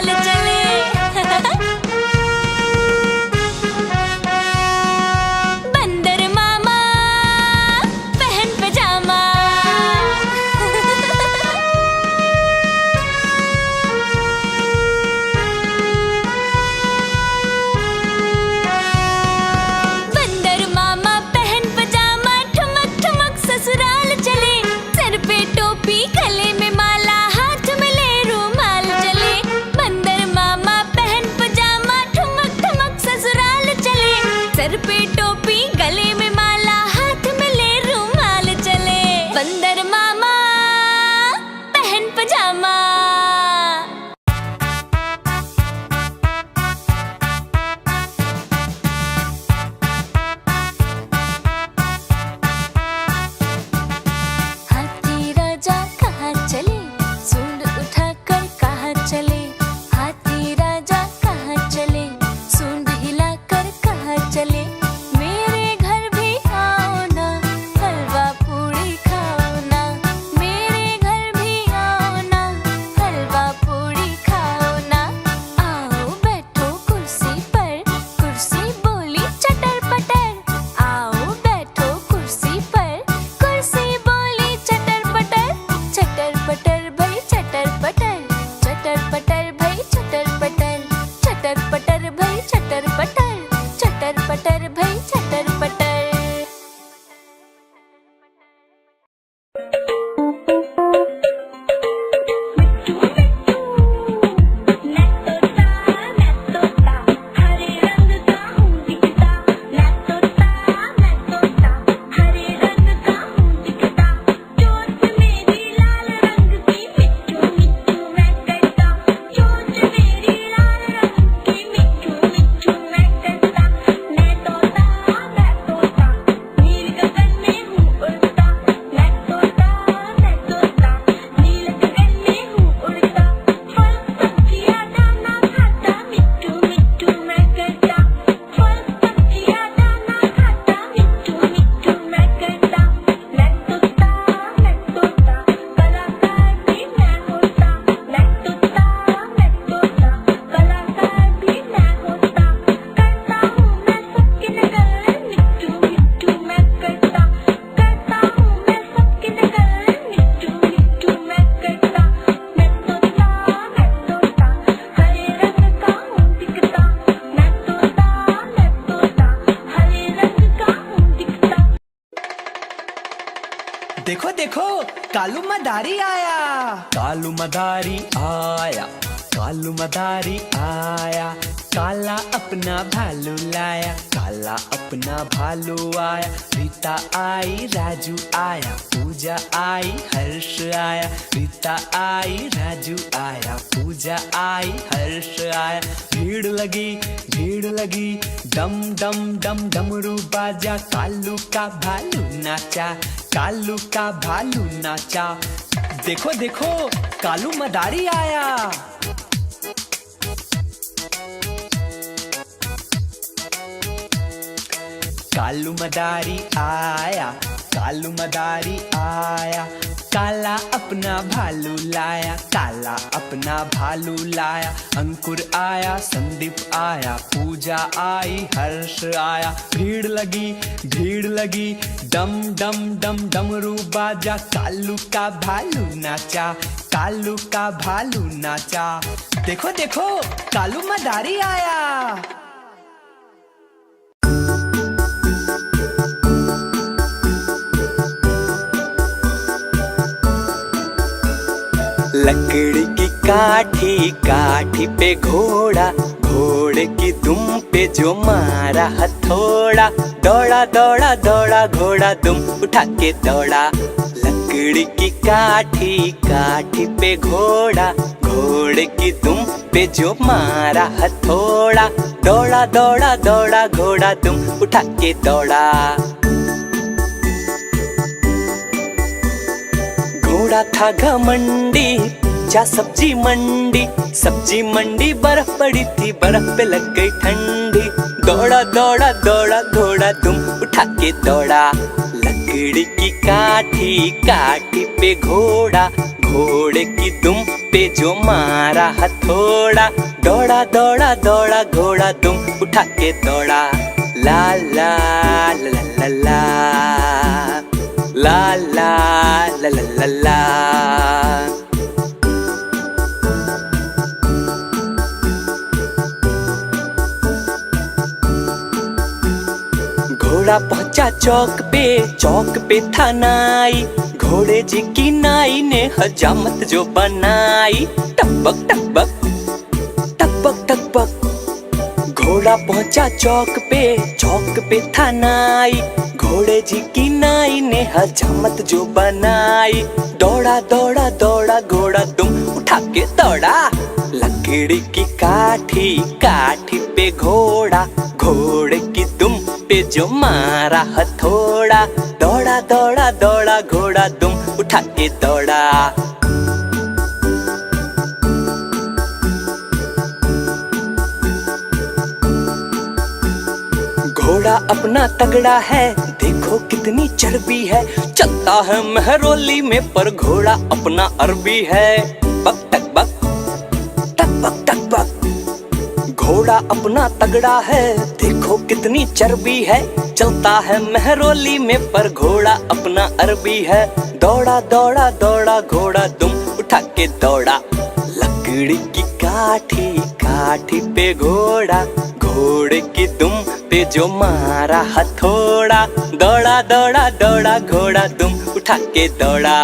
देखो कालू मदारी आया। कालू मदारी आया, कालू मदारी आया, काला अपना भालू लाया, काला अपना भालू आया। रीता आई, राजू आया, पूजा आई, हर्ष आया। रीता आई, राजू आया, पूजा आई, हर्ष आया। भीड़ लगी, डम डम डम डमरू बाजा। कालू का भालू नाचा, कालू का भालू नाचा। देखो देखो कालू मदारी आया। कालू मदारी आया, कालू मदारी आया, काला अपना भालू लाया, काला अपना भालू लाया। अंकुर आया, संदीप आया, पूजा आई, हर्ष आया। भीड़ लगी, डम डम डम डमरू बाजा। कालू का भालू नाचा, कालू का भालू नाचा। देखो देखो कालू मदारी आया। लकड़ी की काठी, काठी पे घोड़ा, घोड़े की दुम पे जो मारा हथौड़ा। दौड़ा दौड़ा दौड़ा घोड़ा दुम उठा के दौड़ा। लकड़ी की काठी, काठी पे घोड़ा, घोड़े की दुम पे जो मारा हथौड़ा। दौड़ा दौड़ा दौड़ा घोड़ा दुम उठा के दौड़ा। घोड़ा था घमंडी, जा सब्जी मंडी, सब्जी मंडी बर्फ पड़ी थी, बर्फ पे लग गई ठंडी। दौड़ा दौड़ा दौड़ा घोड़ा दुम उठा के दौड़ा। लकड़ी की काठी, काठी पे घोड़ा, घोड़े की दुम पे जो मारा हथौड़ा। दौड़ा दौड़ा दौड़ा घोड़ा दुम उठा के दौड़ा। ला ला ला ला ला ला ला ला ला ला ला। घोड़ा पहुंचा चौक पे था नाई। घोड़े जी की नाई ने हजामत जो बनाई। टकबक टकबक टकबक टकबक। घोड़ा पहुंचा चौक पे था नाई। घोड़े जी की नाई ने हजामत जो बनाई। दौड़ा दौड़ा दौड़ा घोड़ा दुम उठा के दौड़ा। लकड़ी की काठी, काठी पे घोड़ा, घोड़े की दुम पे जो मारा हथौड़ा। दौड़ा दौड़ा दौड़ा घोड़ा दुम उठा के दौड़ा। घोड़ा अपना तगड़ा है, देखो कितनी चर्बी है। चलता है महरौली में पर घोड़ा अपना अरबी है। बक टक बक, टक बक टक बक। घोड़ा अपना तगड़ा है, देखो कितनी चर्बी है। चलता है महरौली में पर घोड़ा अपना अरबी है। दौड़ा दौड़ा दौड़ा घोड़ा दुम उठा के दौड़ा। लकड़ी की काठी, काठी पे घोड़ा, घोड़े की दुम पे जो मारा हथौड़ा। दौड़ा दौड़ा दौड़ा घोड़ा दुम उठा के दौड़ा।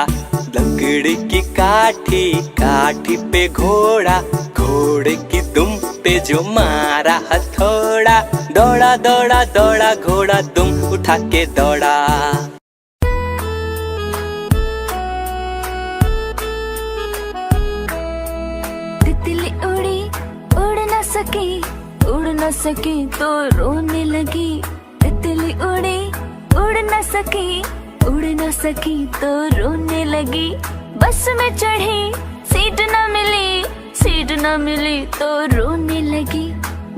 लकड़ी की काठी, काठी पे घोड़ा, घोड़े की दुम पे जो मारा हथौड़ा। दौड़ा दौड़ा दौड़ा घोड़ा दुम उठा के दौड़ा। तितली उड़ी उड़ न सकी, उड़ न सकी तो रोने लगी। तितली उड़ी उड़ न सकी, उड़ न सकी तो रोने लगी। बस में चढ़ी सीट न मिली, सीट न मिली तो रोने लगी।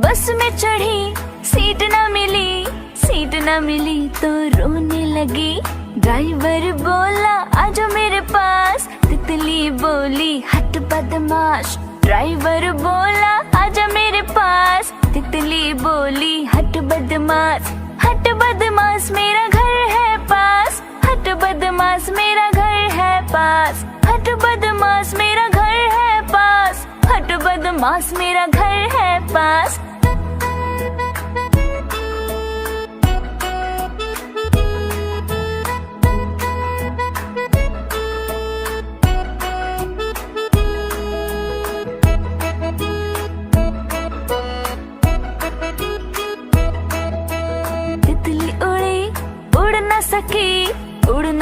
बस में चढ़ी सीट न मिली, सीट न मिली तो रोने लगी। ड्राइवर बोला आजा मेरे पास, तितली बोली हट बदमाश। ड्राइवर बोला आजा मेरे पास, तितली बोली हट बदमाश। हट बदमाश मेरा घर है पास, हट बदमाश मेरा घर है पास। हट बदमाश मेरा घर है पास, हट बदमाश मेरा घर है पास।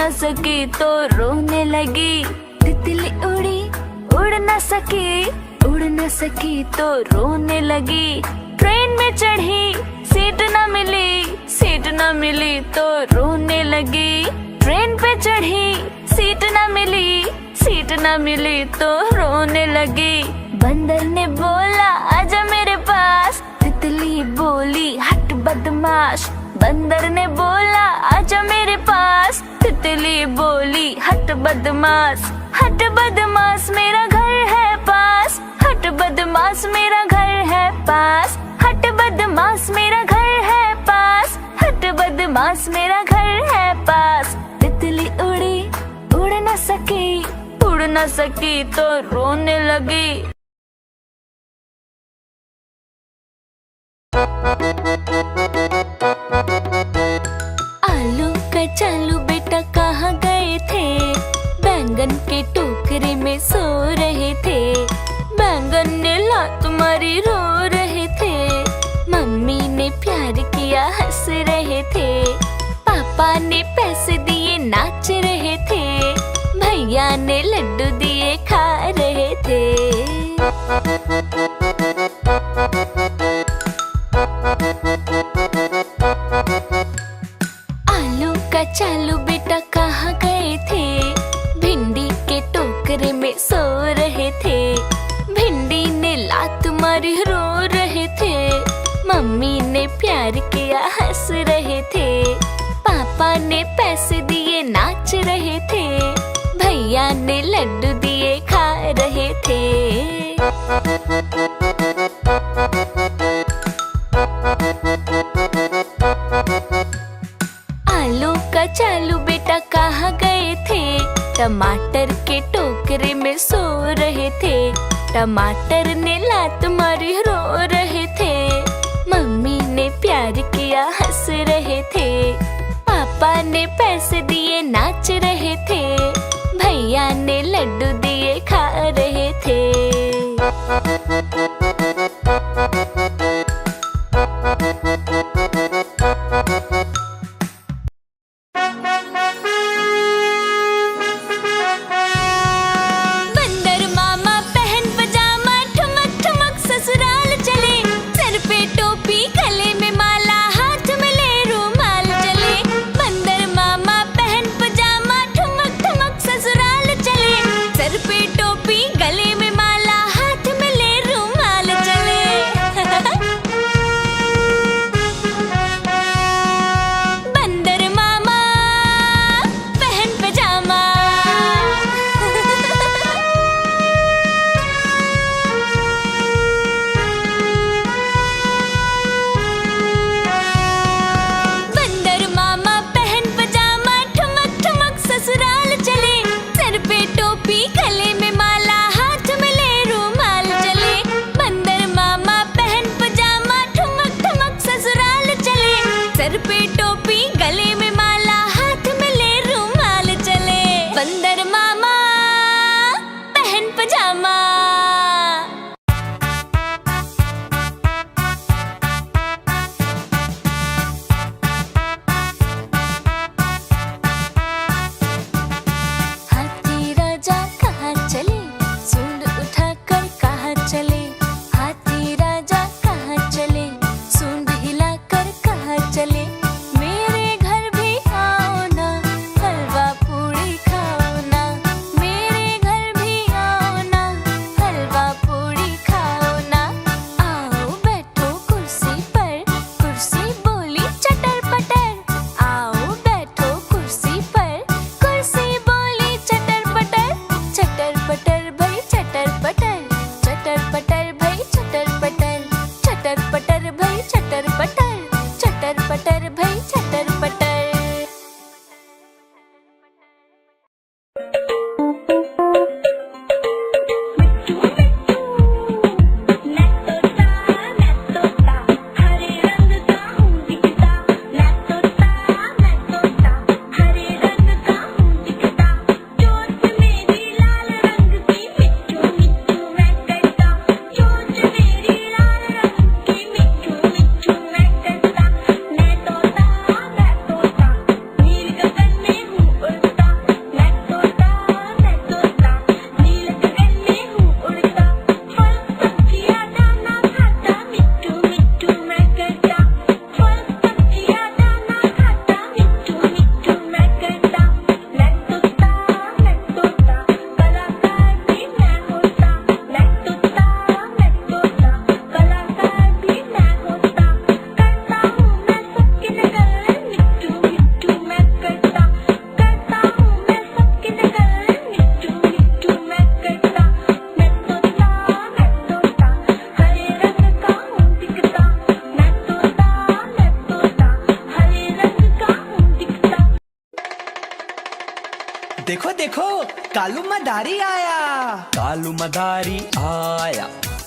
न सकी तो रोने लगी। तितली उड़ी उड़ न सकी, उड़ न सकी तो रोने लगी। ट्रेन में चढ़ी सीट न मिली, सीट न मिली तो रोने लगी। ट्रेन पे चढ़ी सीट न मिली, सीट न मिली तो रोने लगी। बंदर ने बोला आजा मेरे पास, तितली बोली हट बदमाश। बंदर ने बोला आजा मेरे पास, तितली बोली हट बदमाश। हट बदमाश मेरा घर है पास, हट बदमाश मेरा घर है पास। हट बदमाश मेरा घर है पास, हट बदमाश मेरा घर है पास। तितली उड़ी उड़ न सकी, उड़ न सकी तो रोने लगी। आलू कचालू बेटा कहाँ गए थे, बैंगन के टोकरे में सो रहे थे। बैंगन ने लात मारी रो रहे थे, मम्मी ने प्यार किया हंस रहे थे। पापा ने पैसे दिए नाच रहे थे, भैया ने लड्डू दिए खा रहे थे। आलू कचालू बेटा कहाँ गए थे, भिंडी के टोकरे में सो रहे थे। भिंडी ने लात मारी रो रहे थे, मम्मी ने प्यार किया हंस रहे थे। पापा ने पैसे दिए नाच रहे थे, भैया ने लड्डू दिए खा रहे थे। आलू कचालू बेटा कहाँ गए थे, टमाटर के टोकरे में सो रहे थे। टमाटर ने लात मारी रो रहे थे, मम्मी ने प्यार किया हंस रहे थे। पापा ने पैसे दिए नाच रहे थे, भैया ने लड्डू दिए खा रहे थे। बंदर मामा पहन पजामा, देखो कालू मदारी आया। कालू मदारी आया,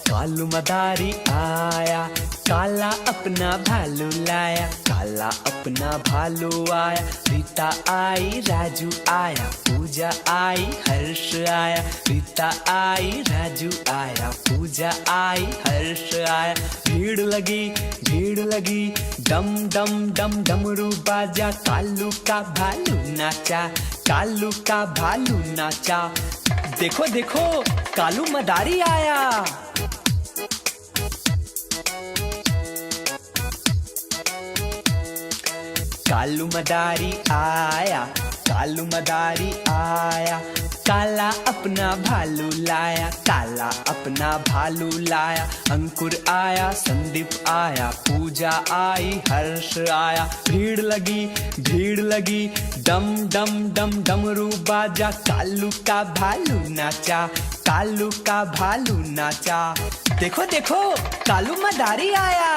कालू मदारी आया, काला अपना भालू लाया, काला अपना भालू आया। रीता आई, राजू आया, पूजा आई, हर्ष आया। रीता आई, राजू आया, पूजा आई, हर्ष आया। भीड़ लगी, डम डम डम डमरू बाजा। कालू का भालू नाचा, कालू का भालू नाचा। देखो देखो कालू मदारी आया। कालू मदारी आया, कालू मदारी आया, काला अपना भालू लाया, काला अपना भालू लाया। अंकुर आया, संदीप आया, पूजा आई, हर्ष आया। भीड़ लगी, डम डम डम डमरू बाजा। कालू का भालू नाचा, कालू का भालू नाचा। देखो देखो कालू मदारी आया।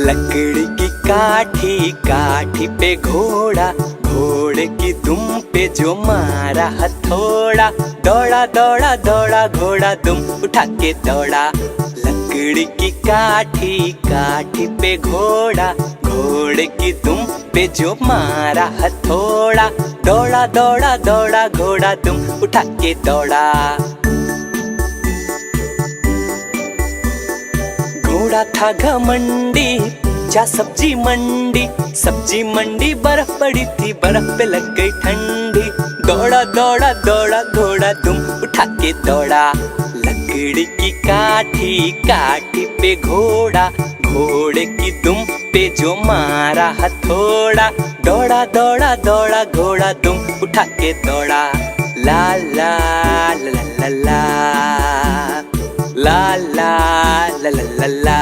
लकड़ी की काठी, काठी पे घोड़ा, घोड़े की दुम पे जो मारा हथौड़ा। दौड़ा दौड़ा दौड़ा घोड़ा दुम उठा के दौड़ा। लकड़ी की काठी, काठी पे घोड़ा, घोड़े की दुम पे जो मारा हथौड़ा। दौड़ा दौड़ा दौड़ा घोड़ा दुम उठा के दौड़ा। घोड़ा था घमंडी, जा सब्जी मंडी, सब्जी मंडी बर्फ पड़ी थी, बर्फ पे लग गई ठंडी। दौड़ा दौड़ा दौड़ा घोड़ा दुम उठा के दौड़ा। लकड़ी की काठी, काठी पे घोड़ा, घोड़े की दुम पे जो मारा हथौड़ा। दौड़ा दौड़ा दौड़ा घोड़ा दुम उठा के दौड़ा। ला ला ला ला ला ला ला ला ला ला ला।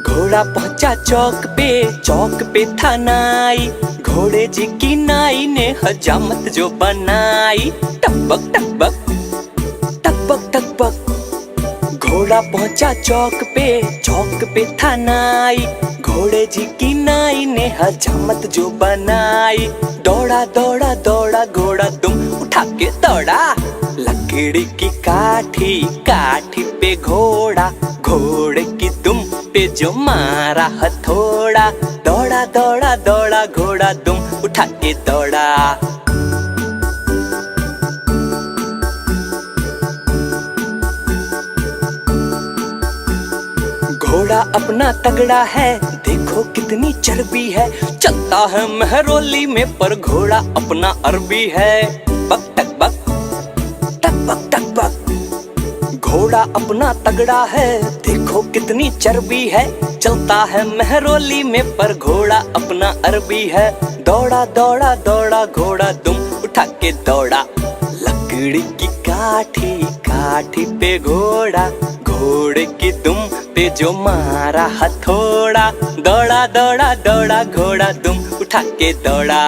घोड़ा पहुंचा चौक पे था नाई। घोड़े जी की नाई ने हजामत जो बनाई। टकबक टकबक टकबक टकबक। घोड़ा पहुंचा चौक पे था नाई। घोड़े जी की नाई ने हजामत जो बनाई। दौड़ा दौड़ा दौड़ा घोड़ा दुम उठा के दौड़ा। लकड़ी की काठी, काठी पे घोड़ा, घोड़े की दुम पे जो मारा हथौड़ा। दौड़ा दौड़ा दौड़ा घोड़ा दुम उठा के दौड़ा। घोड़ा अपना तगड़ा है, देखो कितनी चर्बी है। चलता है महरौली में पर घोड़ा अपना अरबी है। बक टक बक टक बक टक बक। घोड़ा अपना तगड़ा है, देखो कितनी चर्बी है। चलता है महरौली में पर घोड़ा अपना अरबी है। दौड़ा दौड़ा दौड़ा घोड़ा दुम उठा के दौड़ा। लकड़ी की काठी, काठी पे घोड़ा, घोड़े की दुम पे जो मारा हथौड़ा। दौड़ा दौड़ा दौड़ा घोड़ा दुम उठा के दौड़ा।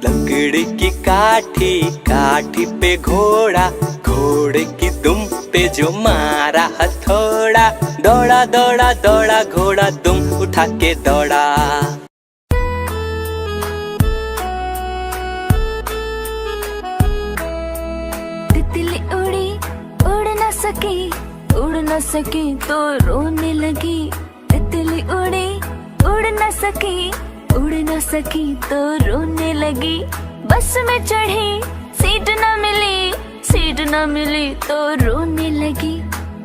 लकड़ी की काठी, काठी पे घोड़ा, घोड़े की दुम पे जो मारा हथौड़ा। दौड़ा दौड़ा दौड़ा घोड़ा दुम उठा के दौड़ा। तितली उड़ी उड़ न सकी, उड़ न सकी तो रोने लगी। तितली उड़ी उड़ न सकी, उड़ न सकी तो रोने लगी। बस में चढ़ी सीट न मिली, सीट न मिली तो रोने लगी।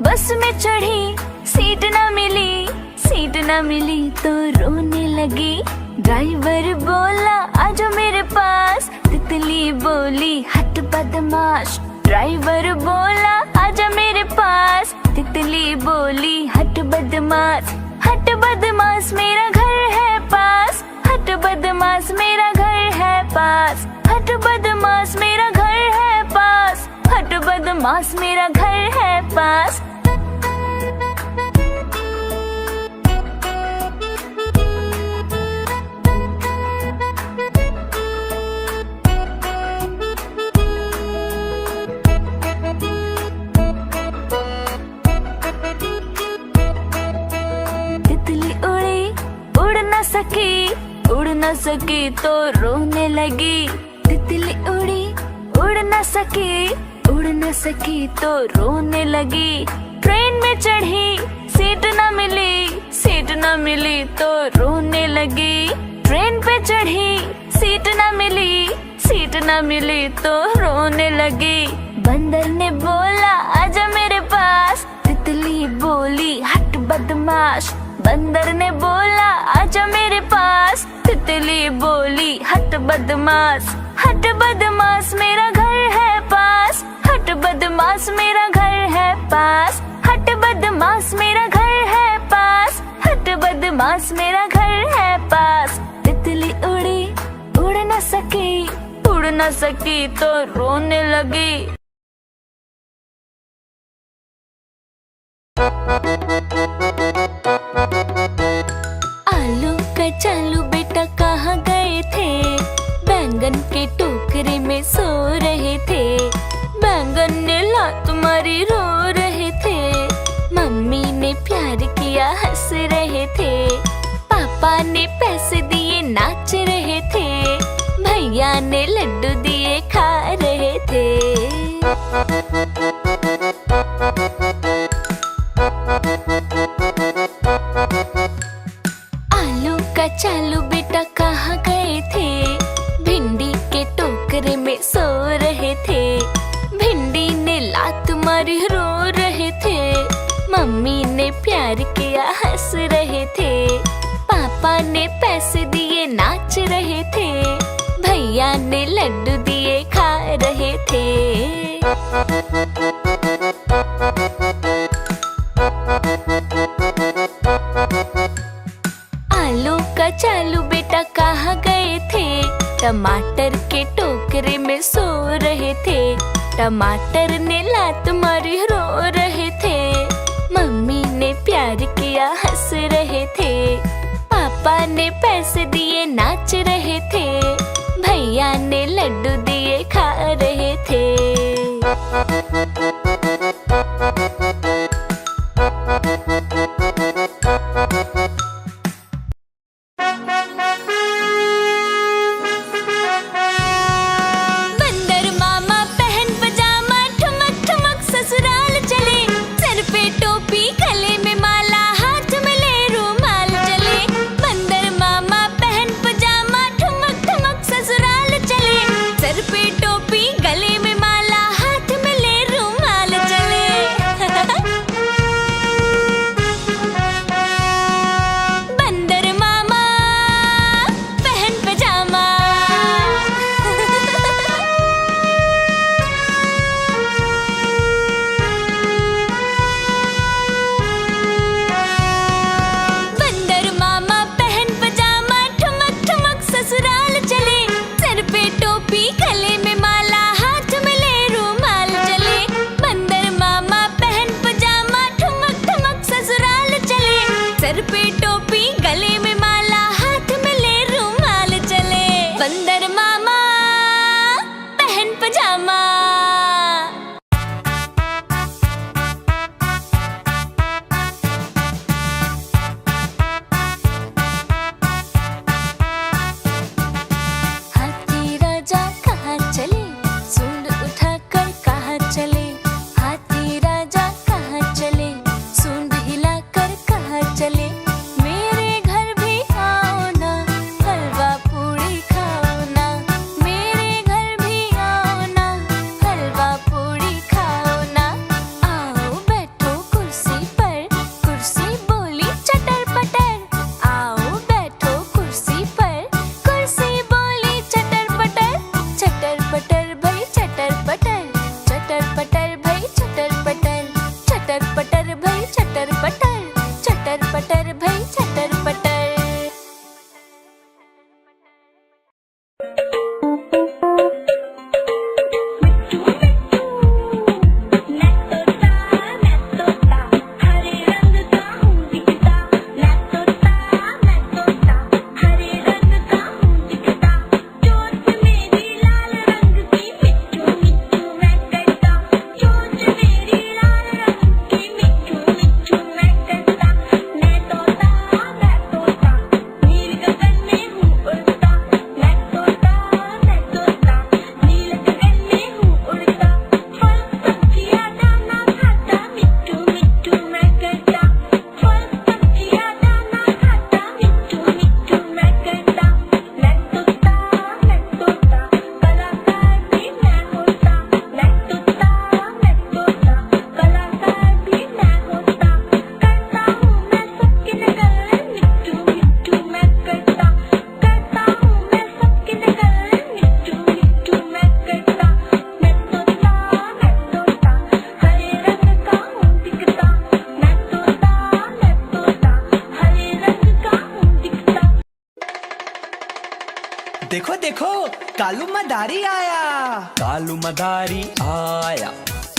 बस में चढ़ी सीट न मिली, सीट न मिली तो रोने लगी। ड्राइवर बोला आजो मेरे पास, तितली बोली हट बदमाश। ड्राइवर बोला आजा मेरे पास, तितली बोली हट बदमाश। हट बदमाश मेरा घर है पास, हट बदमाश मेरा घर है पास। हट बदमाश मेरा घर है पास, हट बदमाश मेरा घर है पास। सकी, उड़ न सकी तो रोने लगी। तितली उड़ी, उड़ न सकी, उड़ न सकी तो रोने लगी। ट्रेन में चढ़ी, सीट न मिली, सीट न मिली तो रोने लगी। ट्रेन पे चढ़ी, सीट न मिली, सीट न मिली तो रोने लगी। बंदर ने बोला आजा मेरे पास, तितली बोली हट बदमाश। बंदर ने बोला आजा मेरे पास, तितली बोली हट बदमाश। हट बदमाश मेरा घर है पास, हट बदमाश मेरा घर है पास। हट बदमाश मेरा घर है पास, हट बदमाश मेरा घर है पास। तितली उड़ी, उड़ न सकी, उड़ न सकी तो रोने लगी। आलू कचालू बेटा कहाँ गए थे, बैंगन के टोकरे में सो रहे थे। बैंगन ने लात मारी रो रहे थे, मम्मी ने प्यार किया हंस रहे थे। पापा ने पैसे दिए नाच रहे थे, भैया ने लड्डू दिए खा रहे थे। आलू कचालू बेटा कहाँ गए थे, भिंडी के टोकरे में सो रहे थे। भिंडी ने लात मारी रो रहे थे, मम्मी ने प्यार किया हंस रहे थे। पापा ने पैसे दिए नाच रहे थे, भैया ने लड्डू दिए खा रहे थे। आलू कचालू बेटा कहाँ गए थे, टमाटर के टोकरे में सो रहे थे। टमाटर ने लात मारी रो रहे थे, मम्मी ने प्यार किया हंस रहे थे। पापा ने पैसे दिए नाच रहे थे, भैया ने लड्डू दिए खा रहे थे। बंदर मामा पहन पजामा, ठुमक ठुमक ससुराल चले। सर पे टोपी, गले में माला, हाथ में ले रुमाल चले। बंदर मामा पहन पजामा, देखो कालू मदारी आया। कालू मदारी आया,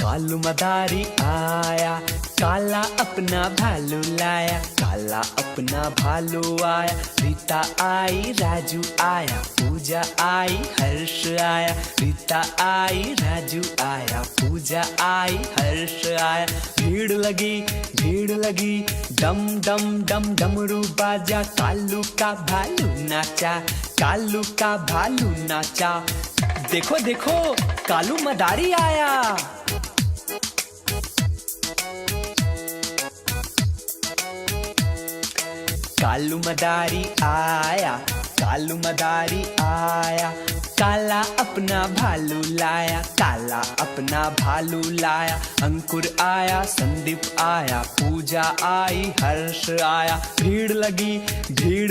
कालू मदारी आया, काला अपना भालू लाया, काला अपना भालू आया। रीता आई, राजू आया, पूजा आई, हर्ष आया। रीता आई, राजू आया, पूजा आई, हर्ष आया। भीड़ लगी, डम डम डम डमरू बाजा। कालू का भालू नाचा, कालू का भालू नाचा। देखो देखो कालू मदारी आया। कालू मदारी आया, कालू मदारी आया, काला अपना भालू लाया, काला अपना भालू लाया। अंकुर आया, संदीप आया, पूजा आई, हर्ष आया। भीड़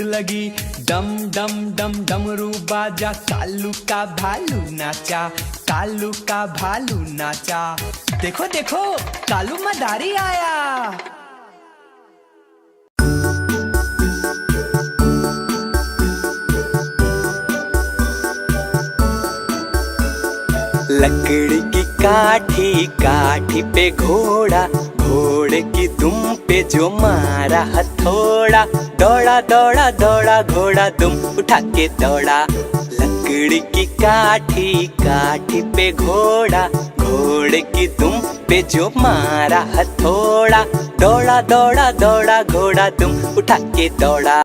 लगी, डम डम डम डमरू बाजा। कालू का भालू नाचा, कालू का भालू नाचा। देखो देखो कालू मदारी आया। लकड़ी की काठी, काठी पे घोड़ा, घोड़े की दुम पे जो मारा हथौड़ा। दौड़ा दौड़ा दौड़ा घोड़ा दुम उठा के दौड़ा। लकड़ी की काठी, काठी पे घोड़ा, घोड़े की दुम पे जो मारा हथौड़ा। दौड़ा दौड़ा दौड़ा घोड़ा दुम उठा के दौड़ा।